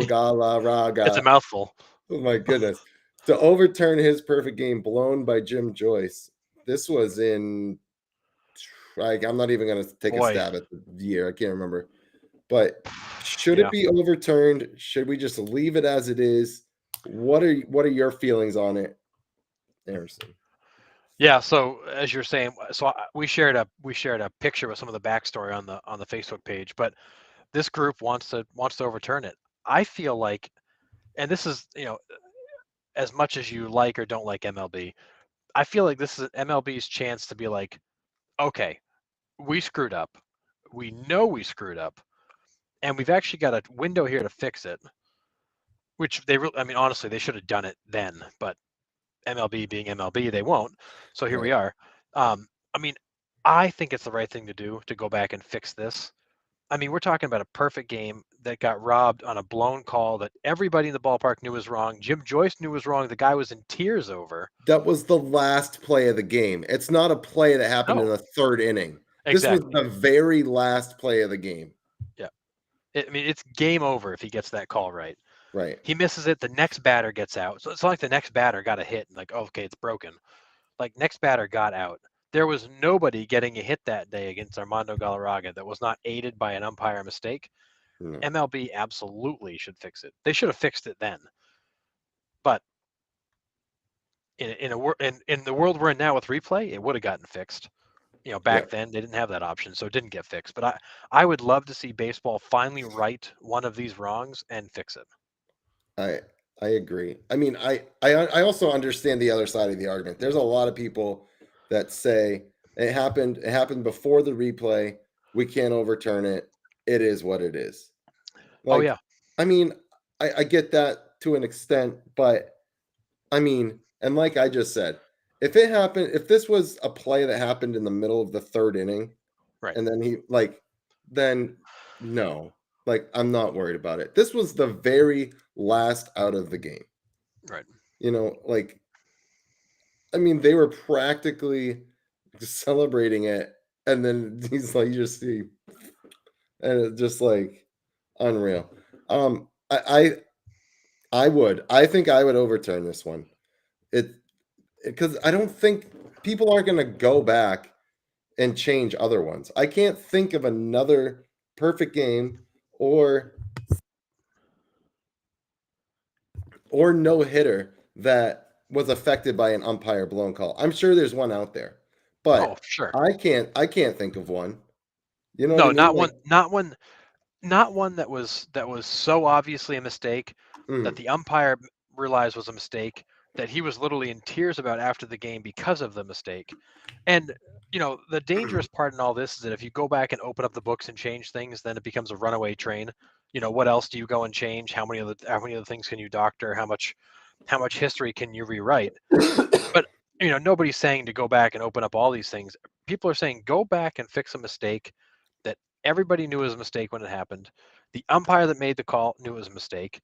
It's a Galarraga. mouthful. Oh my goodness. To overturn his perfect game blown by Jim Joyce. This was in, like, I'm not even going to take a Boy. stab at the year. I can't remember. But should it Yeah. be overturned? Should we just leave it as it is? What are your feelings on it, Harrison? Yeah. So as you're saying, we shared a picture with some of the backstory on the Facebook page, but this group wants to overturn it. I feel like, and this is as much as you like or don't like MLB, I feel like this is MLB's chance to be like, okay, we screwed up. We know we screwed up, and we've actually got a window here to fix it. Which I mean, honestly, they should have done it then, but MLB being MLB, they won't. So here Right. we are. I mean, I think it's the right thing to do to go back and fix this. I mean, we're talking about a perfect game. that got robbed on a blown call that everybody in the ballpark knew was wrong. Jim Joyce knew was wrong. The guy was in tears over. That was the last play of the game. It's not a play that happened in No, the third inning. This was exactly. the very last play of the game. Yeah. I mean, it's game over if he gets that call right. Right. He misses it. The next batter gets out. So it's not like the next batter got a hit and like, oh, okay, it's broken. Like next batter got out. There was nobody getting a hit that day against Armando Galarraga that was not aided by an umpire mistake. No. MLB absolutely should fix it. They should have fixed it then. But in the world we're in now with replay, it would have gotten fixed. Back then they didn't have that option, so it didn't get fixed. But I would love to see baseball finally right one of these wrongs and fix it. I agree. I mean, I also understand the other side of the argument. There's a lot of people that say it happened before the replay. We can't overturn it. It is what it is. Oh Like, yeah. I mean, I get that to an extent, but I mean, and like I just said, if this was a play that happened in the middle of the third inning, Right. and then no, like I'm not worried about it. This was the very last out of the game. Right. Like, I mean, they were practically celebrating it, and then he's like, you just see, and it's just like unreal. I think I would overturn this one. Because I don't think people are going to go back and change other ones. I can't think of another perfect game or no hitter that was affected by an umpire blown call. I'm sure there's one out there, Oh, but sure. I can't think of one. You know No, what I mean? not one, not one that was so obviously a mistake that the umpire realized was a mistake that he was literally in tears about after the game because of the mistake. And the dangerous part in all this is that if you go back and open up the books and change things, then it becomes a runaway train. What else do you go and change? How many other things can you doctor? How much history can you rewrite? But nobody's saying to go back and open up all these things. People are saying go back and fix a mistake that everybody knew was a mistake when it happened. The umpire that made the call knew it was a mistake.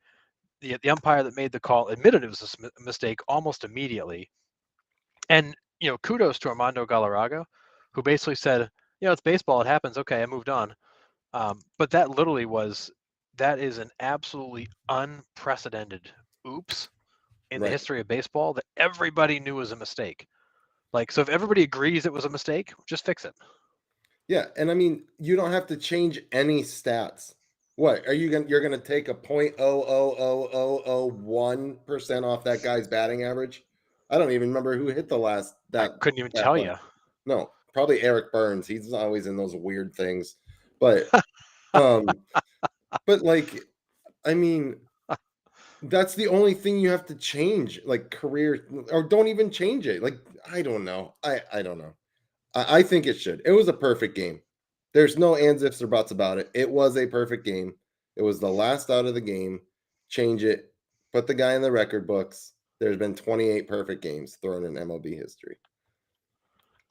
The umpire that made the call admitted it was a mistake almost immediately. And kudos to Armando Galarraga, who basically said, it's baseball, it happens. Okay, I moved on. But that is an absolutely unprecedented oops in the history of baseball that everybody knew was a mistake. Like, so if everybody agrees it was a mistake, just fix it. Yeah, and I mean, you don't have to change any stats. What are you're gonna take a 0.00001% off that guy's batting average? I don't even remember who hit the last I that couldn't even that tell play. you. No, probably Eric Burns. He's always in those weird things. But but like, I mean, that's the only thing you have to change, like career, or don't even change it. Like, I don't know. I don't know. I think it should. It was a perfect game. There's no ands, ifs, or buts about it. It was a perfect game. It was the last out of the game. Change it. Put the guy in the record books. There's been 28 perfect games thrown in MLB history.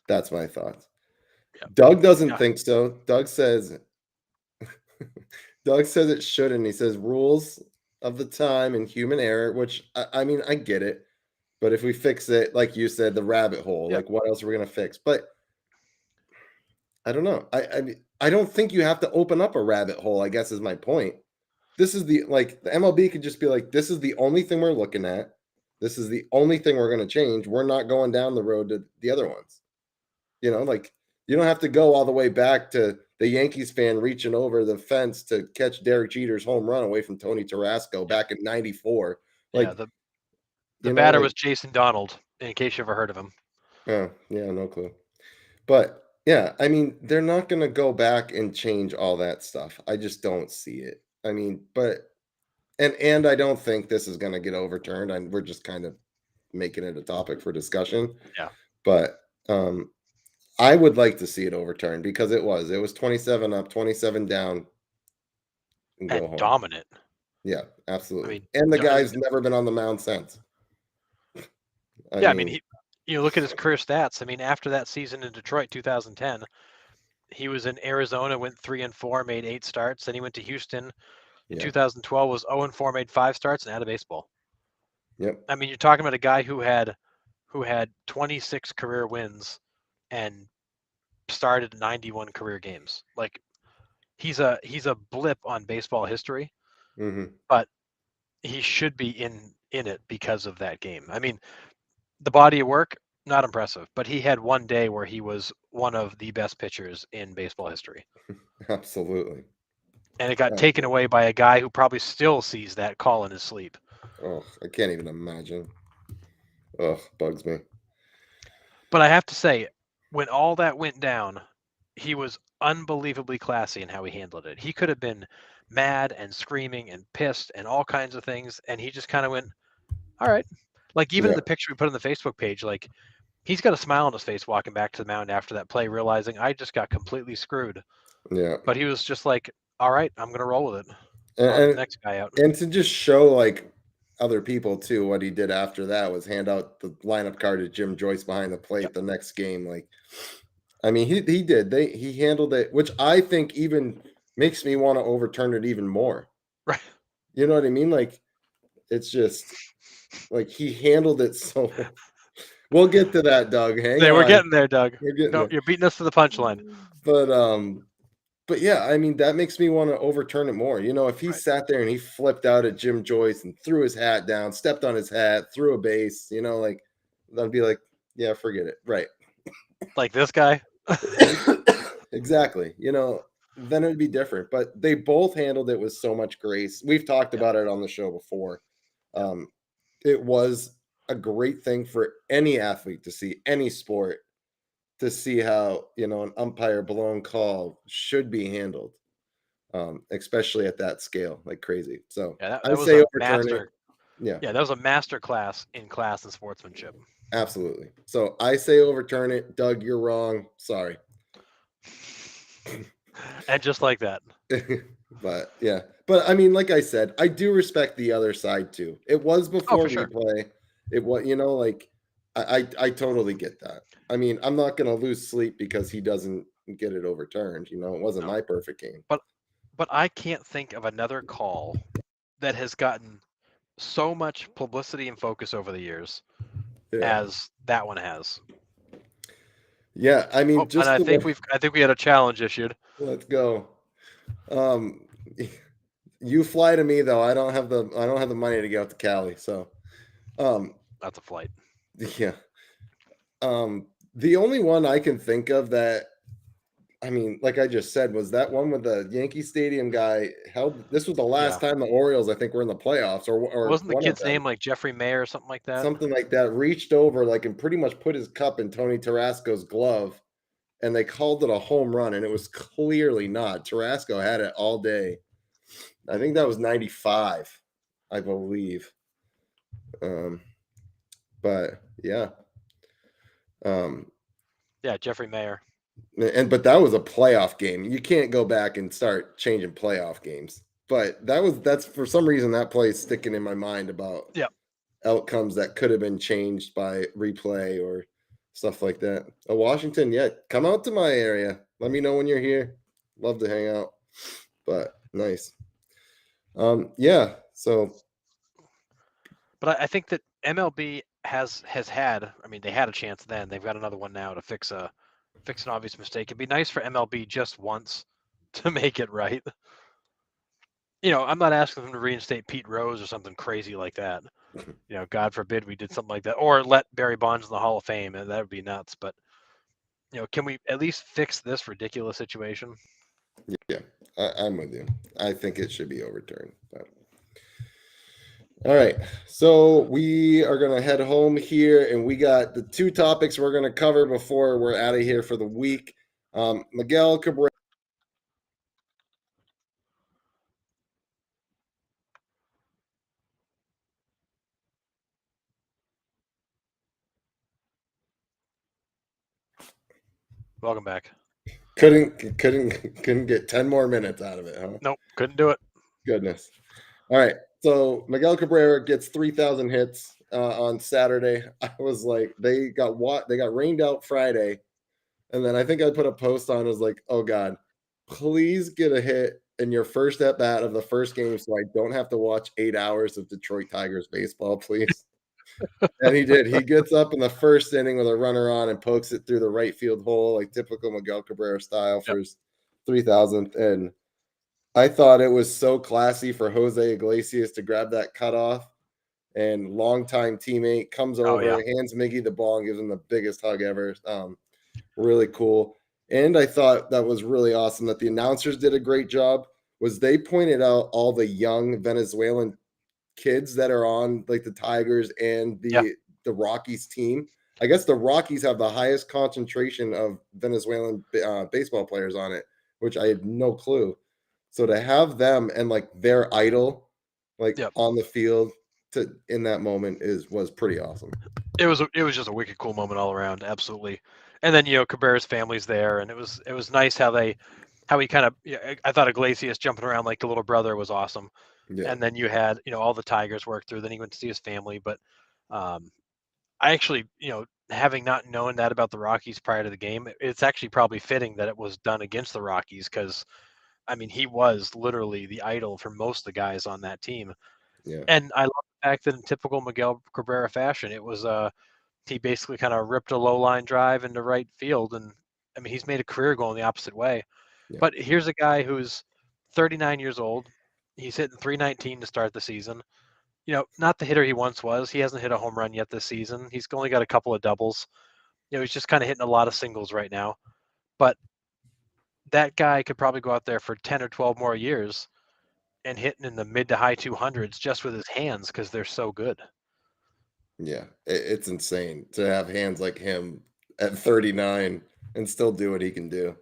That's my thoughts. Yep. Doug doesn't think so. Doug says it shouldn't. He says rules of the time and human error, which I mean, I get it. But if we fix it, like you said, the rabbit hole, like what else are we gonna fix? But I don't know. I don't think you have to open up a rabbit hole, I guess is my point. This is the MLB could just be like, this is the only thing we're looking at. This is the only thing we're going to change. We're not going down the road to the other ones. Like you don't have to go all the way back to the Yankees fan reaching over the fence to catch Derek Jeter's home run away from Tony Tarasco back in '94. Like, yeah, the batter was Jason Donald, in case you ever heard of him. Oh, yeah, no clue. But yeah, I mean, they're not going to go back and change all that stuff. I just don't see it. I mean, but and I don't think this is going to get overturned. We're just kind of making it a topic for discussion. Yeah. But I would like to see it overturned because it was 27 up, 27 down, and go home. Dominant. Yeah, absolutely. And the guy's never been on the mound since. I mean, you look at his career stats. I mean, after that season in Detroit, 2010, he was in Arizona, went 3-4, made 8 starts. Then he went to Houston, In Yeah. 2012 was 0-4, made 5 starts and out of baseball. Yep. I mean, you're talking about a guy who had 26 career wins and started 91 career games. Like he's a blip on baseball history, Mm-hmm. but he should be in it because of that game. I mean, the body of work, not impressive, but he had one day where he was one of the best pitchers in baseball history. Absolutely. And it got taken away by a guy who probably still sees that call in his sleep. Oh, I can't even imagine. Oh, bugs me. But I have to say, when all that went down, he was unbelievably classy in how he handled it. He could have been mad and screaming and pissed and all kinds of things, and he just kind of went, all right. Like even in Yeah. the picture we put on the Facebook page, like he's got a smile on his face walking back to the mound after that play, realizing I just got completely screwed. Yeah. But he was just like, all right, I'm gonna roll with it. I'll let the And next guy out. and to just show like other people too, what he did after that was hand out the lineup card to Jim Joyce behind the plate Yep. the next game. Like, I mean, he did. He handled it, which I think even makes me want to overturn it even more. Right. You know what I mean? Like, it's just like he handled it so. We'll get to that, Doug. Hang We're on. getting there, Doug. We're getting No, there. you're beating us to the punchline. But yeah, I mean, that makes me want to overturn it more. You know, if he Right. sat there and he flipped out at Jim Joyce and threw his hat down, stepped on his hat, threw a base, you know, like I'd be like, yeah, forget it. Right. Like this guy. Exactly. You know, then it'd be different. But they both handled it with so much grace. We've talked Yep. about it on the show before. It was a great thing for any athlete to see, any sport, to see how, you know, an umpire blown call should be handled. Especially at that scale, like crazy. So Yeah, I that was say a overturn it. master. Yeah, Yeah, that was a master class in sportsmanship. absolutely. So I say overturn it. Doug, you're wrong. Sorry. And just like that. But yeah. But I mean, like I said, I do respect the other side too. It was before for sure. replay. It was, you know, like I totally get that. I mean, I'm not gonna lose sleep because he doesn't get it overturned. You know, it wasn't No. my perfect game. But I can't think of another call that has gotten so much publicity and focus over the years Yeah. as that one has. Yeah. I mean, Oh, and I think we had a challenge issued. let's go. Um You fly to me though. I don't have the money to go out to Cali. So That's a flight. yeah. The only one I can think of that, I mean, like I just said, was that one with the Yankee Stadium guy held. This was the last time the Orioles, I think, were in the playoffs, or Wasn't the one of kid's them, name like Jeffrey May or something like that? something like that. Reached over like and pretty much put his cup in Tony Tarasco's glove, and they called it a home run, and it was clearly not. Tarasco had it all day. I think that was 95, I believe. But yeah. Yeah, Jeffrey Mayer. But that was a playoff game. You can't go back and start changing playoff games. But that's for some reason that play is sticking in my mind about outcomes that could have been changed by replay or stuff like that. Washington, yeah, come out to my area. Let me know when you're here. Love to hang out. But nice. Yeah. So, but I think that MLB has had. I mean, they had a chance then. They've got another one now to fix an obvious mistake. It'd be nice for MLB just once to make it right. You know, I'm not asking them to reinstate Pete Rose or something crazy like that. You know, God forbid we did something like that, or let Barry Bonds in the Hall of Fame, and that would be nuts. But you know, can we at least fix this ridiculous situation? yeah, I'm with you. I think it should be overturned. But. All right, so we are going to head home here, and we got the two topics we're going to cover before we're out of here for the week. Miguel Cabrera. Welcome back. Couldn't get 10 more minutes out of it, huh? Nope, couldn't do it. Goodness. All right, so Miguel Cabrera gets 3,000 hits on Saturday. I was like, they got rained out Friday, and then I think I put a post on. I was like, oh God, please get a hit in your first at bat of the first game so I don't have to watch 8 hours of Detroit Tigers baseball, please?" And he did. He gets up in the first inning with a runner on and pokes it through the right field hole, like typical Miguel Cabrera style Yep. for his 3,000th. And I thought it was so classy for Jose Iglesias to grab that cutoff. And longtime teammate comes Oh over, yeah. hands Miggy the ball, and gives him the biggest hug ever. Really cool. And I thought that was really awesome that the announcers did a great job. Was they pointed out all the young Venezuelan kids that are on like the Tigers and Yeah. the Rockies team. I guess the Rockies have the highest concentration of Venezuelan baseball players on it, which I had no clue. So to have them and like their idol like Yep. on the field to in that moment was pretty awesome. It was just a wicked cool moment all around, absolutely. And then Cabrera's family's there, and it was nice how he kind of I thought Iglesias jumping around like the little brother was awesome. Yeah. And then you had all the Tigers work through. Then he went to see his family, but I actually having not known that about the Rockies prior to the game, it's actually probably fitting that it was done against the Rockies because I mean he was literally the idol for most of the guys on that team. Yeah. And I love the fact that in typical Miguel Cabrera fashion, it was he basically kind of ripped a low line drive into right field, and I mean he's made a career going the opposite way. Yeah. But here's a guy who's 39 years old. He's hitting 319 to start the season. Not the hitter he once was. He hasn't hit a home run yet this season. He's only got a couple of doubles. He's just kind of hitting a lot of singles right now. But that guy could probably go out there for 10 or 12 more years and hitting in the mid to high 200s just with his hands because they're so good. Yeah. It's insane to have hands like him at 39 and still do what he can do.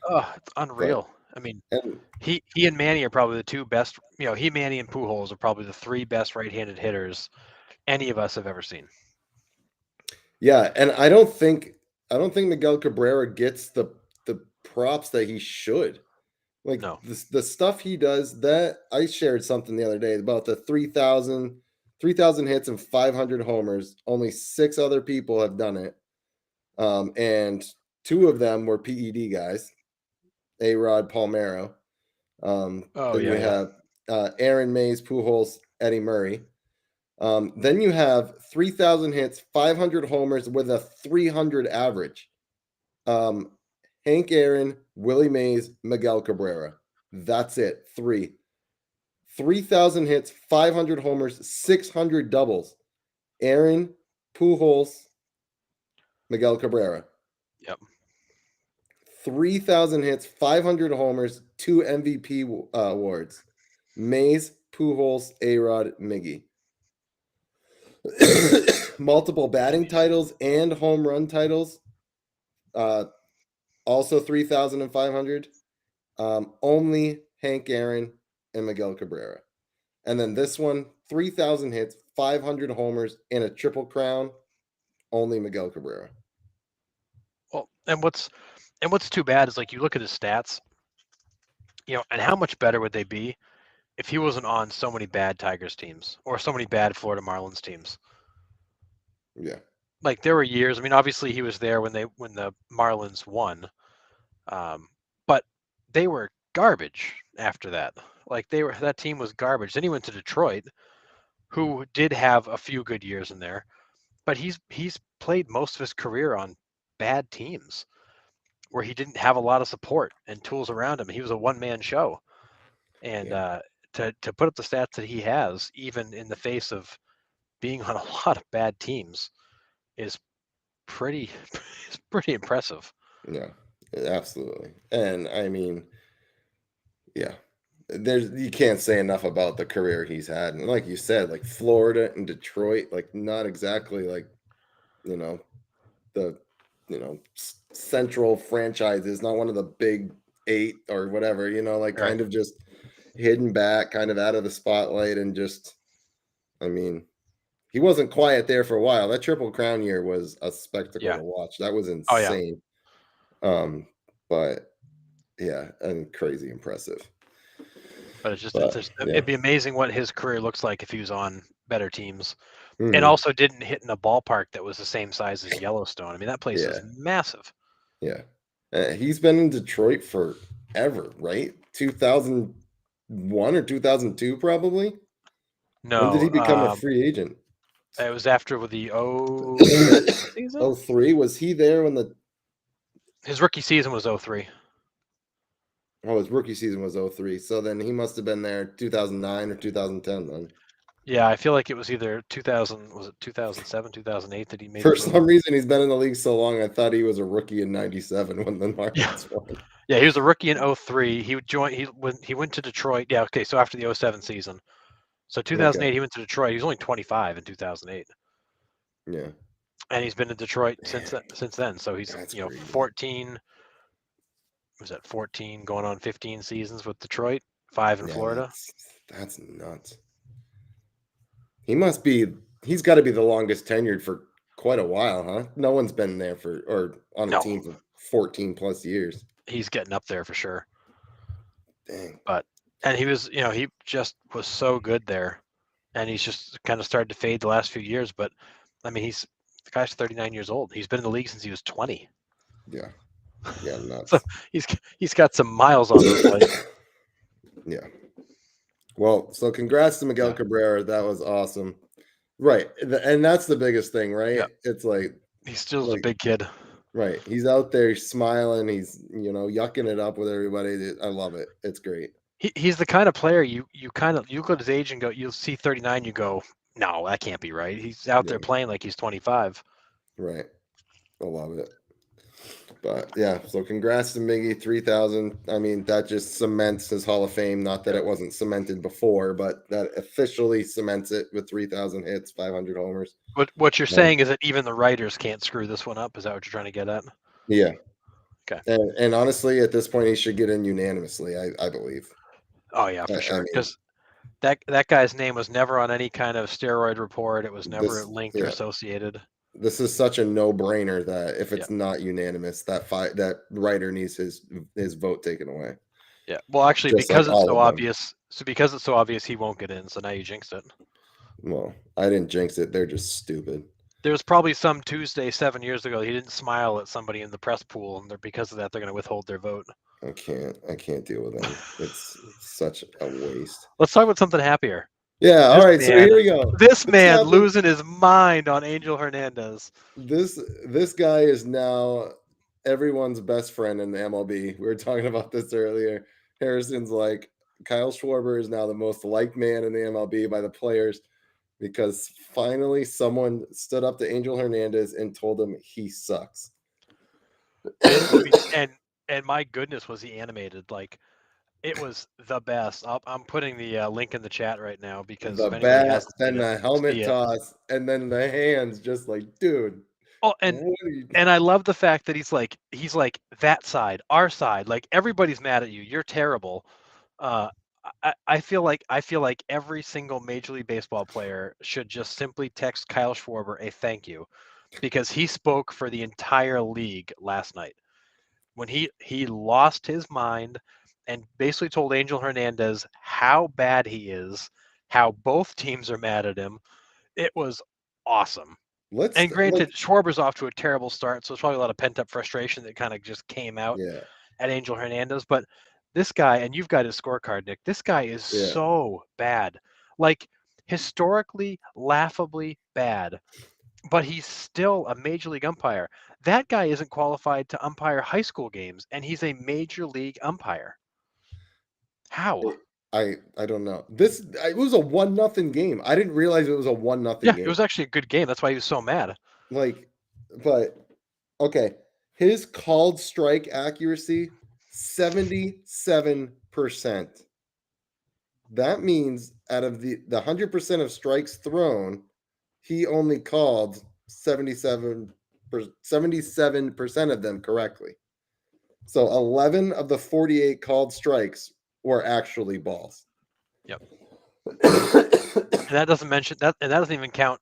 Oh, it's But unreal. I mean, and he and Manny are probably the two best. Manny, and Pujols are probably the three best right-handed hitters any of us have ever seen. yeah, and I don't think Miguel Cabrera gets the props that he should. Like No. the stuff he does, that I shared something the other day about the 3,000 hits and 500 homers. Only 6 other people have done it. And 2 of them were PED guys, A-Rod Palmeiro. Oh Then you yeah, yeah. have Aaron Mays, Pujols, Eddie Murray. Then you have 3,000 hits, 500 homers with a 300 average. Hank Aaron, Willie Mays, Miguel Cabrera. That's it. 3,000 hits, 500 homers, 600 doubles. Aaron, Pujols, Miguel Cabrera. Yep. 3,000 hits, 500 homers, 2 MVP awards. Mays, Pujols, A-Rod, Miggy. Multiple batting titles and home run titles. Also 3,500. Only Hank Aaron and Miguel Cabrera. And then this one, 3,000 hits, 500 homers, and a triple crown. Only Miguel Cabrera. Well, and what's too bad is like you look at his stats, and how much better would they be if he wasn't on so many bad Tigers teams or so many bad Florida Marlins teams? Yeah. Like there were years. I mean, obviously he was there when the Marlins won, but they were garbage after that. Like that team was garbage. Then he went to Detroit, who did have a few good years in there, but he's played most of his career on bad teams where he didn't have a lot of support and tools around him. He was a one-man show, and to put up the stats that he has, even in the face of being on a lot of bad teams, is pretty impressive. Yeah, absolutely. And I mean, yeah, you can't say enough about the career he's had. And like you said, like Florida and Detroit, like not exactly like, the, central franchises, not one of the big 8 or whatever, like Right. kind of just hidden back, kind of out of the spotlight. And just, I mean, he wasn't quiet there for a while. That Triple Crown year was a spectacle Yeah. to watch. That was Oh yeah. insane. But yeah, and crazy impressive. But it's just But yeah. it'd be amazing what his career looks like if he was on better teams. Mhm. And also didn't hit in a ballpark that was the same size as Yellowstone. I mean, that place is Yeah. massive. Yeah. He's been in Detroit forever, right? 2000 2001 or 2002, probably. When did he No, become a free agent? it was after with the 07 season. 03. Was he there when the His rookie season was 03. his rookie season was 03? So then he must have been there 2009 or 2010 then. Yeah, I feel like it was either 2000, was it 2007, 2008 that he made For the some move? reason, he's been in the league so long. I thought he was a rookie in '97 when the Marlins won. Yeah, he was a rookie in 03. He would join. He went to Detroit. Yeah, okay. So after the 07 season, so 2008 Okay. he went to Detroit. He was only 25 in 2008, Yeah, and he's been in Detroit since then. So he's that's crazy. 14. Was that 14 going on 15 seasons with Detroit, 5 in Florida? That's nuts. He must be. He's got to be the longest tenured for quite a while, huh? No one's been there or on a No. team for 14 plus years. He's getting up there for sure. Dang. And he was, he just was so good there, and he's just kind of started to fade the last few years. But I mean, the guy's 39 years old. He's been in the league since he was 20. Yeah. Yeah, nuts. So he's got some miles on his life. Yeah. Well, so congrats to Miguel Cabrera. That was awesome. Right. And that's the biggest thing, right? Yeah. It's like he's still a big kid. Right. He's out there smiling. He's, yucking it up with everybody. I love it. It's great. He's the kind of player you look at his age and go, you'll see 39, you go, no, that can't be right. He's out there playing like he's 25. Right. I love it. But yeah, so congrats to Miggy, 3,000. I mean, that just cements his Hall of Fame. Not that it wasn't cemented before, but that officially cements it with 3,000 hits, 500 homers. What you're saying is that even the writers can't screw this one up. Is that what you're trying to get at? Yeah. Okay. And honestly, at this point, he should get in unanimously, I believe. Oh yeah, for sure. Because that guy's name was never on any kind of steroid report. It was never linked or associated. This is such a no-brainer that if it's not unanimous, that writer needs his vote taken away. Yeah. Well, actually, because it's so obvious. So because it's so obvious, he won't get in. So now you jinxed it. Well, I didn't jinx it. They're just stupid. There was probably some Tuesday 7 years ago he didn't smile at somebody in the press pool, and because of that, they're going to withhold their vote. I can't deal with them. It's such a waste. Let's talk about something happier. Yeah, all right. So here we go. This man losing his mind on Angel Hernandez. This guy is now everyone's best friend in the MLB. We were talking about this earlier. Harrison's like, Kyle Schwarber is now the most liked man in the MLB by the players because finally someone stood up to Angel Hernandez and told him he sucks. And my goodness, was he animated? Like, it was the best. I'm putting the link in the chat right now because the bat, then the helmet toss, and then the hands, just like, dude. Oh, and I love the fact that he's like that side, our side, like everybody's mad at you. You're terrible. I feel like every single Major League Baseball player should just simply text Kyle Schwarber a thank you, because he spoke for the entire league last night when he lost his mind and basically told Angel Hernandez how bad he is, how both teams are mad at him. It was awesome. And granted, Schwarber's off to a terrible start, so it's probably a lot of pent-up frustration that kind of just came out at Angel Hernandez. But this guy, and you've got his scorecard, Nick, this guy is so bad. Like, historically, laughably bad. But he's still a major league umpire. That guy isn't qualified to umpire high school games, and he's a major league umpire. How? I don't know. It was a 1-0 game. I didn't realize it was a 1-0 game. Yeah, it was actually a good game. That's why he was so mad. But okay, his called strike accuracy 77%. That means out of the 100% of strikes thrown, he only called 77% of them correctly. So 11 of the 48 called strikes were actually balls. Yep. And that doesn't mention that, and that doesn't even count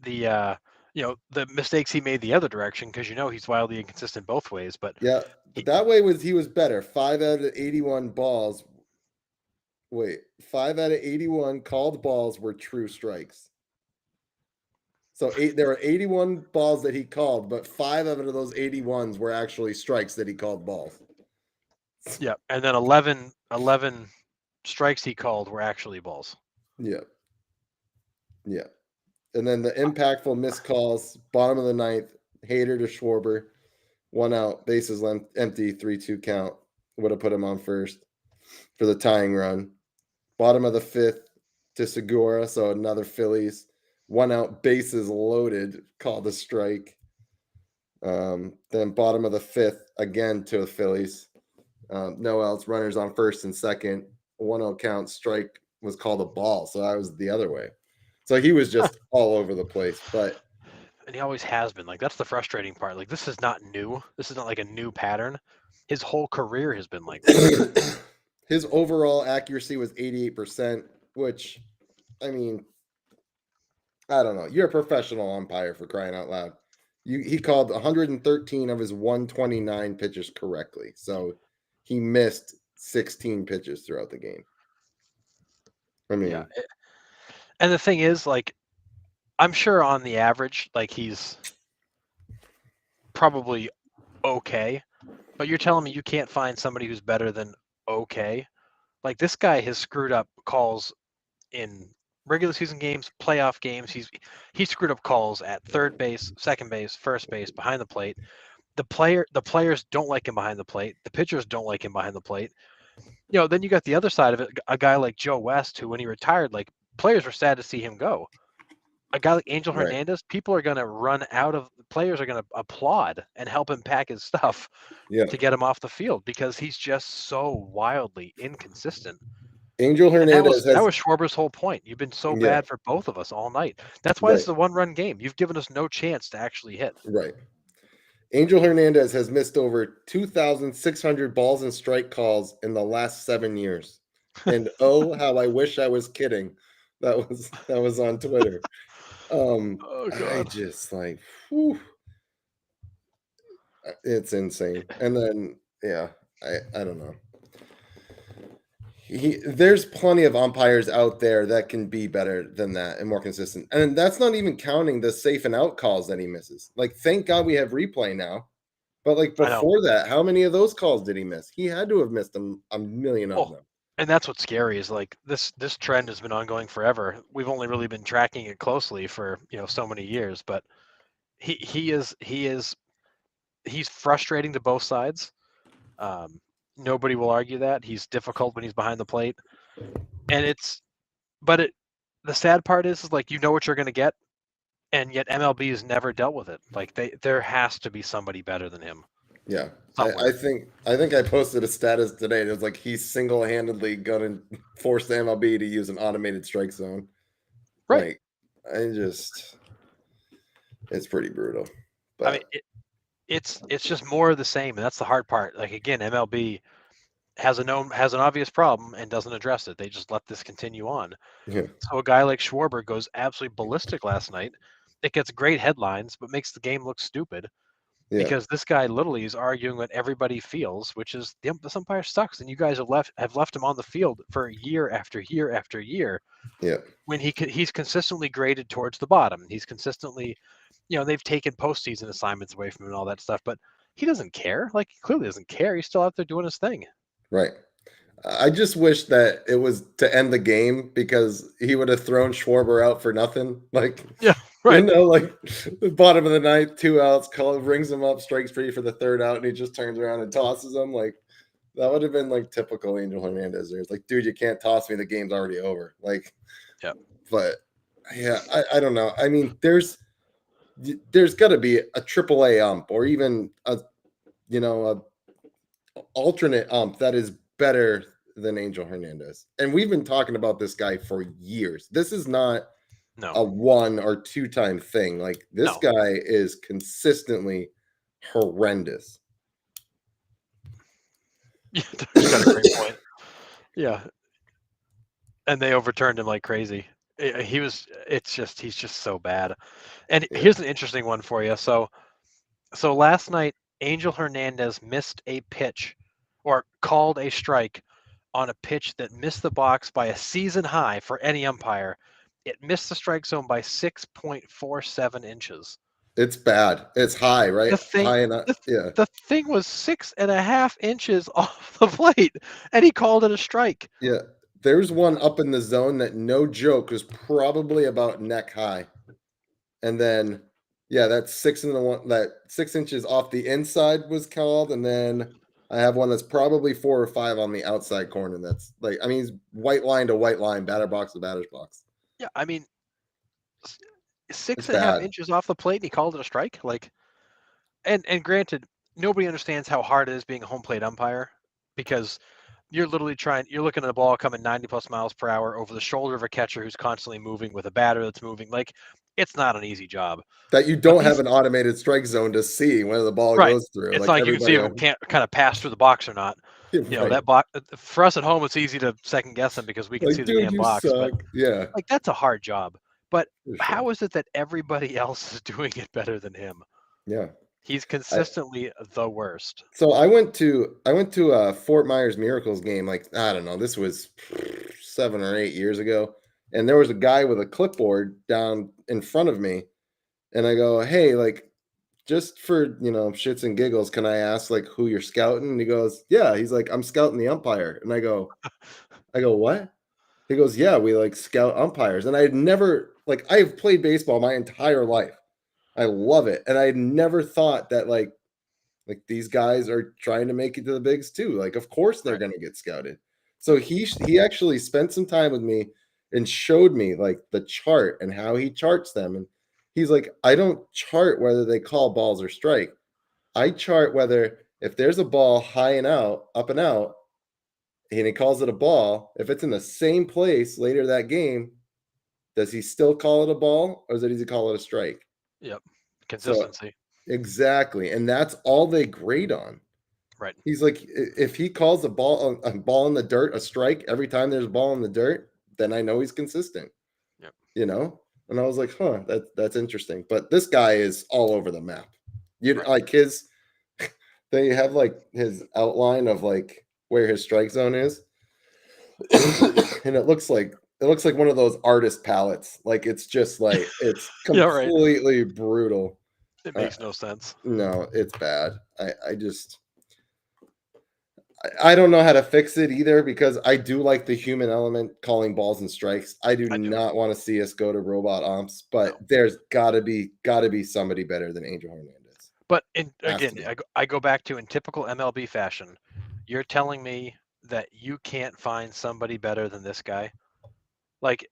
the the mistakes he made the other direction, because he's wildly inconsistent both ways. But yeah, but that way he was better. 5 out of 81 balls. Wait, 5 out of 81 called balls were true strikes. So there were 81 balls that he called, but 5 of those 81s were actually strikes that he called balls. Yeah, and then 11 strikes he called were actually balls. Yeah. Yeah. And then the impactful missed calls, bottom of the ninth, Hader to Schwarber, 1 out, bases empty, 3-2 count. Would have put him on first for the tying run. Bottom of the fifth to Segura, so another Phillies, 1 out, bases loaded, called a strike. Then bottom of the fifth again to the Phillies. No outs, runners on first and second. 1-0 count, strike was called a ball, so I was the other way. So he was just all over the place, but and he always has been. Like, that's the frustrating part. Like, this is not new. This is not like a new pattern. His whole career has been like this. his overall accuracy was 88%, which, I mean, I don't know. You're a professional umpire, for crying out loud. He called 113 of his 129 pitches correctly, so he missed 16 pitches throughout the game. I mean, Yeah. And the thing is, like, I'm sure on the average, like, he's probably okay, but you're telling me you can't find somebody who's better than okay? Like, this guy has screwed up calls in regular season games, playoff games. He's screwed up calls at third base, second base, first base, behind the plate. The players don't like him behind the plate. The pitchers don't like him behind the plate. You know, then you got the other side of it, a guy like Joe West, who when he retired, like, players were sad to see him go. A guy like Angel Right. Hernandez, people are going to run out of, players are going to applaud and help him pack his stuff yeah. to get him off the field because he's just so wildly inconsistent. Angel And Hernandez that was Schwarber's whole point. You've been so Yeah. bad for both of us all night. That's why Right. this is a one-run game. You've given us no chance to actually hit. Right. Angel Hernandez has missed over 2,600 balls and strike calls in the last 7 years. And oh, how I wish I was kidding. That was on Twitter. Oh, I God. just like, whew. It's insane. And then, yeah, I don't know. There's plenty of umpires out there that can be better than that and more consistent. And that's not even counting the safe and out calls that he misses. Like, thank God we have replay now. But like I know. before that, how many of those calls did he miss? He had to have missed them, a million of them. And that's what's scary is like this trend has been ongoing forever. We've only really been tracking it closely for, you know, so many years, but he's frustrating to both sides. Nobody will argue that. He's difficult when he's behind the plate. And the sad part is like, you know what you're going to get, and yet MLB has never dealt with it. Like, there has to be somebody better than him. Yeah. I think I posted a status today. It was like he's single-handedly going to force the MLB to use an automated strike zone. Right. Like, it's pretty brutal. But I mean, it's just more of the same, and that's the hard part. Like, again, MLB has an obvious problem and doesn't address it. They just let this continue on. yeah. So a guy like Schwarber goes absolutely ballistic last night. It gets great headlines, but makes the game look stupid. Yeah. Because this guy literally is arguing what everybody feels, which is this umpire sucks, and you guys have left him on the field for year after year after year. Yeah. When he's consistently graded towards the bottom, he's consistently, you know, they've taken postseason assignments away from him and all that stuff, but he doesn't care. Like, he clearly doesn't care. He's still out there doing his thing. Right. I just wish that it was to end the game because he would have thrown Schwarber out for nothing. Like, yeah, right. You know, like the bottom of the ninth, 2 outs, rings him up, strikes free for the 3rd out, and he just turns around and tosses him. Like, that would have been like typical Angel Hernandez. It's like, dude, you can't toss me. The game's already over. Like, yeah. But yeah, I don't know. I mean, there's got to be a AAA ump or even a alternate ump that is better than Angel Hernandez. And we've been talking about this guy for years. This is not a 1 or 2 time thing. Like, this guy is consistently horrendous. Yeah, you got a great point. Yeah. And they overturned him like crazy. He's just so bad. And here's an interesting one for you. So last night, Angel Hernandez missed a pitch or called a strike on a pitch that missed the box by a season high for any umpire. It missed the strike zone by 6.47 inches. It's bad. It's high, right? High enough. Yeah. The thing was 6.5 inches off the plate, and he called it a strike. Yeah. there's one up in the zone that, no joke, was probably about neck high. And then, yeah, that's 6 inches off the inside was called. And then I have one that's probably 4 or 5 on the outside corner. That's like, I mean, he's white line to white line, batter box to batter's box. Yeah, I mean, six It's and a half bad. inches off the plate, and he called it a strike. Like, and granted, nobody understands how hard it is being a home plate umpire because you're looking at a ball coming 90 plus miles per hour over the shoulder of a catcher who's constantly moving with a batter that's moving. Like, it's not an easy job. That you But don't have these an automated strike zone to see when the ball Right. goes through. It's Like not like you can see everybody if it can't kind of pass through the box or not. You know, right. that box for us at home, it's easy to second guess them because we can see Like, the dude, damn you box. But suck. Yeah, like, that's a hard job. But for sure. how is it that everybody else is doing it better than him? Yeah. He's I, consistently the worst. so I went to a Fort Myers Miracles game, like, I don't know, this was 7 or 8 years ago, and there was a guy with a clipboard down in front of me, and I go, "Hey, like, just for, shits and giggles, can I ask, like, who you're scouting?" And he goes, "Yeah." He's like, "I'm scouting the umpire." And I go, "What?" He goes, "Yeah, we, like, scout umpires." And I had never, like, I've played baseball my entire life. I love it, and I had never thought that, like, these guys are trying to make it to the bigs too. Like, of course they're Right. gonna get scouted. So he actually spent some time with me and showed me, like, the chart and how he charts them. And he's like, "I don't chart whether they call balls or strike. I chart whether, if there's a ball high and out, up and out, and he calls it a ball, if it's in the same place later that game, does he still call it a ball, or does he call it a strike?" Yep. So Consistency. exactly, and that's all they grade on. Right. He's like, If he calls a ball in the dirt a strike every time there's a ball in the dirt, then I know he's consistent." Yep. You know? And I was like, "Huh, that's interesting." But this guy is all over the map. You Right. like his they have, like, his outline of, like, where his strike zone is. And it looks like one of those artist palettes. Like, it's just like, it's Yeah. Right. completely brutal. It Uh, makes no sense. no, it's bad. I don't know how to fix it either, because I do like the human element calling balls and strikes. I do I do. not want to see us go to robot umps, No. but there's gotta be somebody better than Angel Hernandez. But Has to again, be. I go back to, in typical MLB fashion, you're telling me that you can't find somebody better than this guy? Like,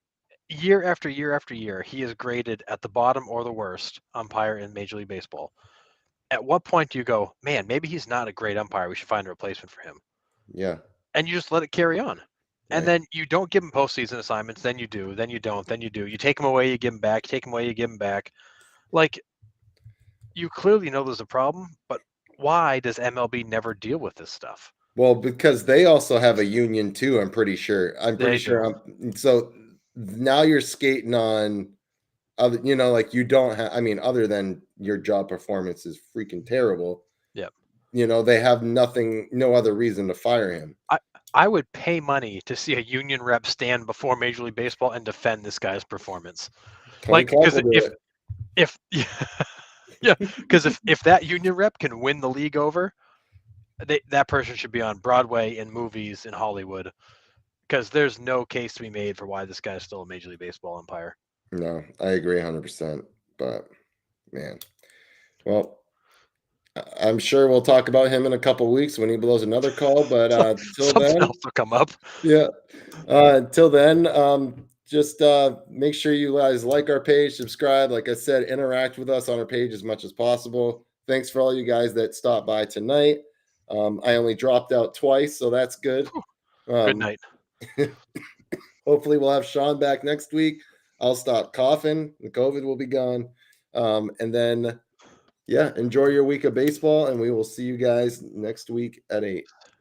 year after year after year, he is graded at the bottom or the worst umpire in Major League Baseball. At what point do you go, man, maybe he's not a great umpire. We should find a replacement for him. Yeah, And you just let it carry on. And right. then you don't give him postseason assignments. Then you do. Then you don't. Then you do. You take him away, you give him back. You take him away, you give him back. Like, you clearly know there's a problem, but why does MLB never deal with this stuff? Well, because they also have a union too, I'm pretty sure. I'm pretty They sure. do. So now you're skating on other, like, you don't have. I mean, other than your job performance is freaking terrible. Yep. They have nothing, no other reason to fire him. I would pay money to see a union rep stand before Major League Baseball and defend this guy's performance. Tony Like, Clark because will do it. if yeah, because if that union rep can win the league over, that person should be on Broadway, in movies, in Hollywood, because there's no case to be made for why this guy's still a Major League Baseball umpire. No, I agree 100%. But man, well, I'm sure we'll talk about him in a couple weeks when he blows another call. But So till something then, else will come up. yeah. Until then, just make sure you guys like our page, subscribe. Like I said, interact with us on our page as much as possible. Thanks for all you guys that stopped by tonight. I only dropped out twice, so that's good. Good Um, night. hopefully, we'll have Sean back next week. I'll stop coughing. The COVID will be gone. And then, yeah, enjoy your week of baseball, and we will see you guys next week at 8.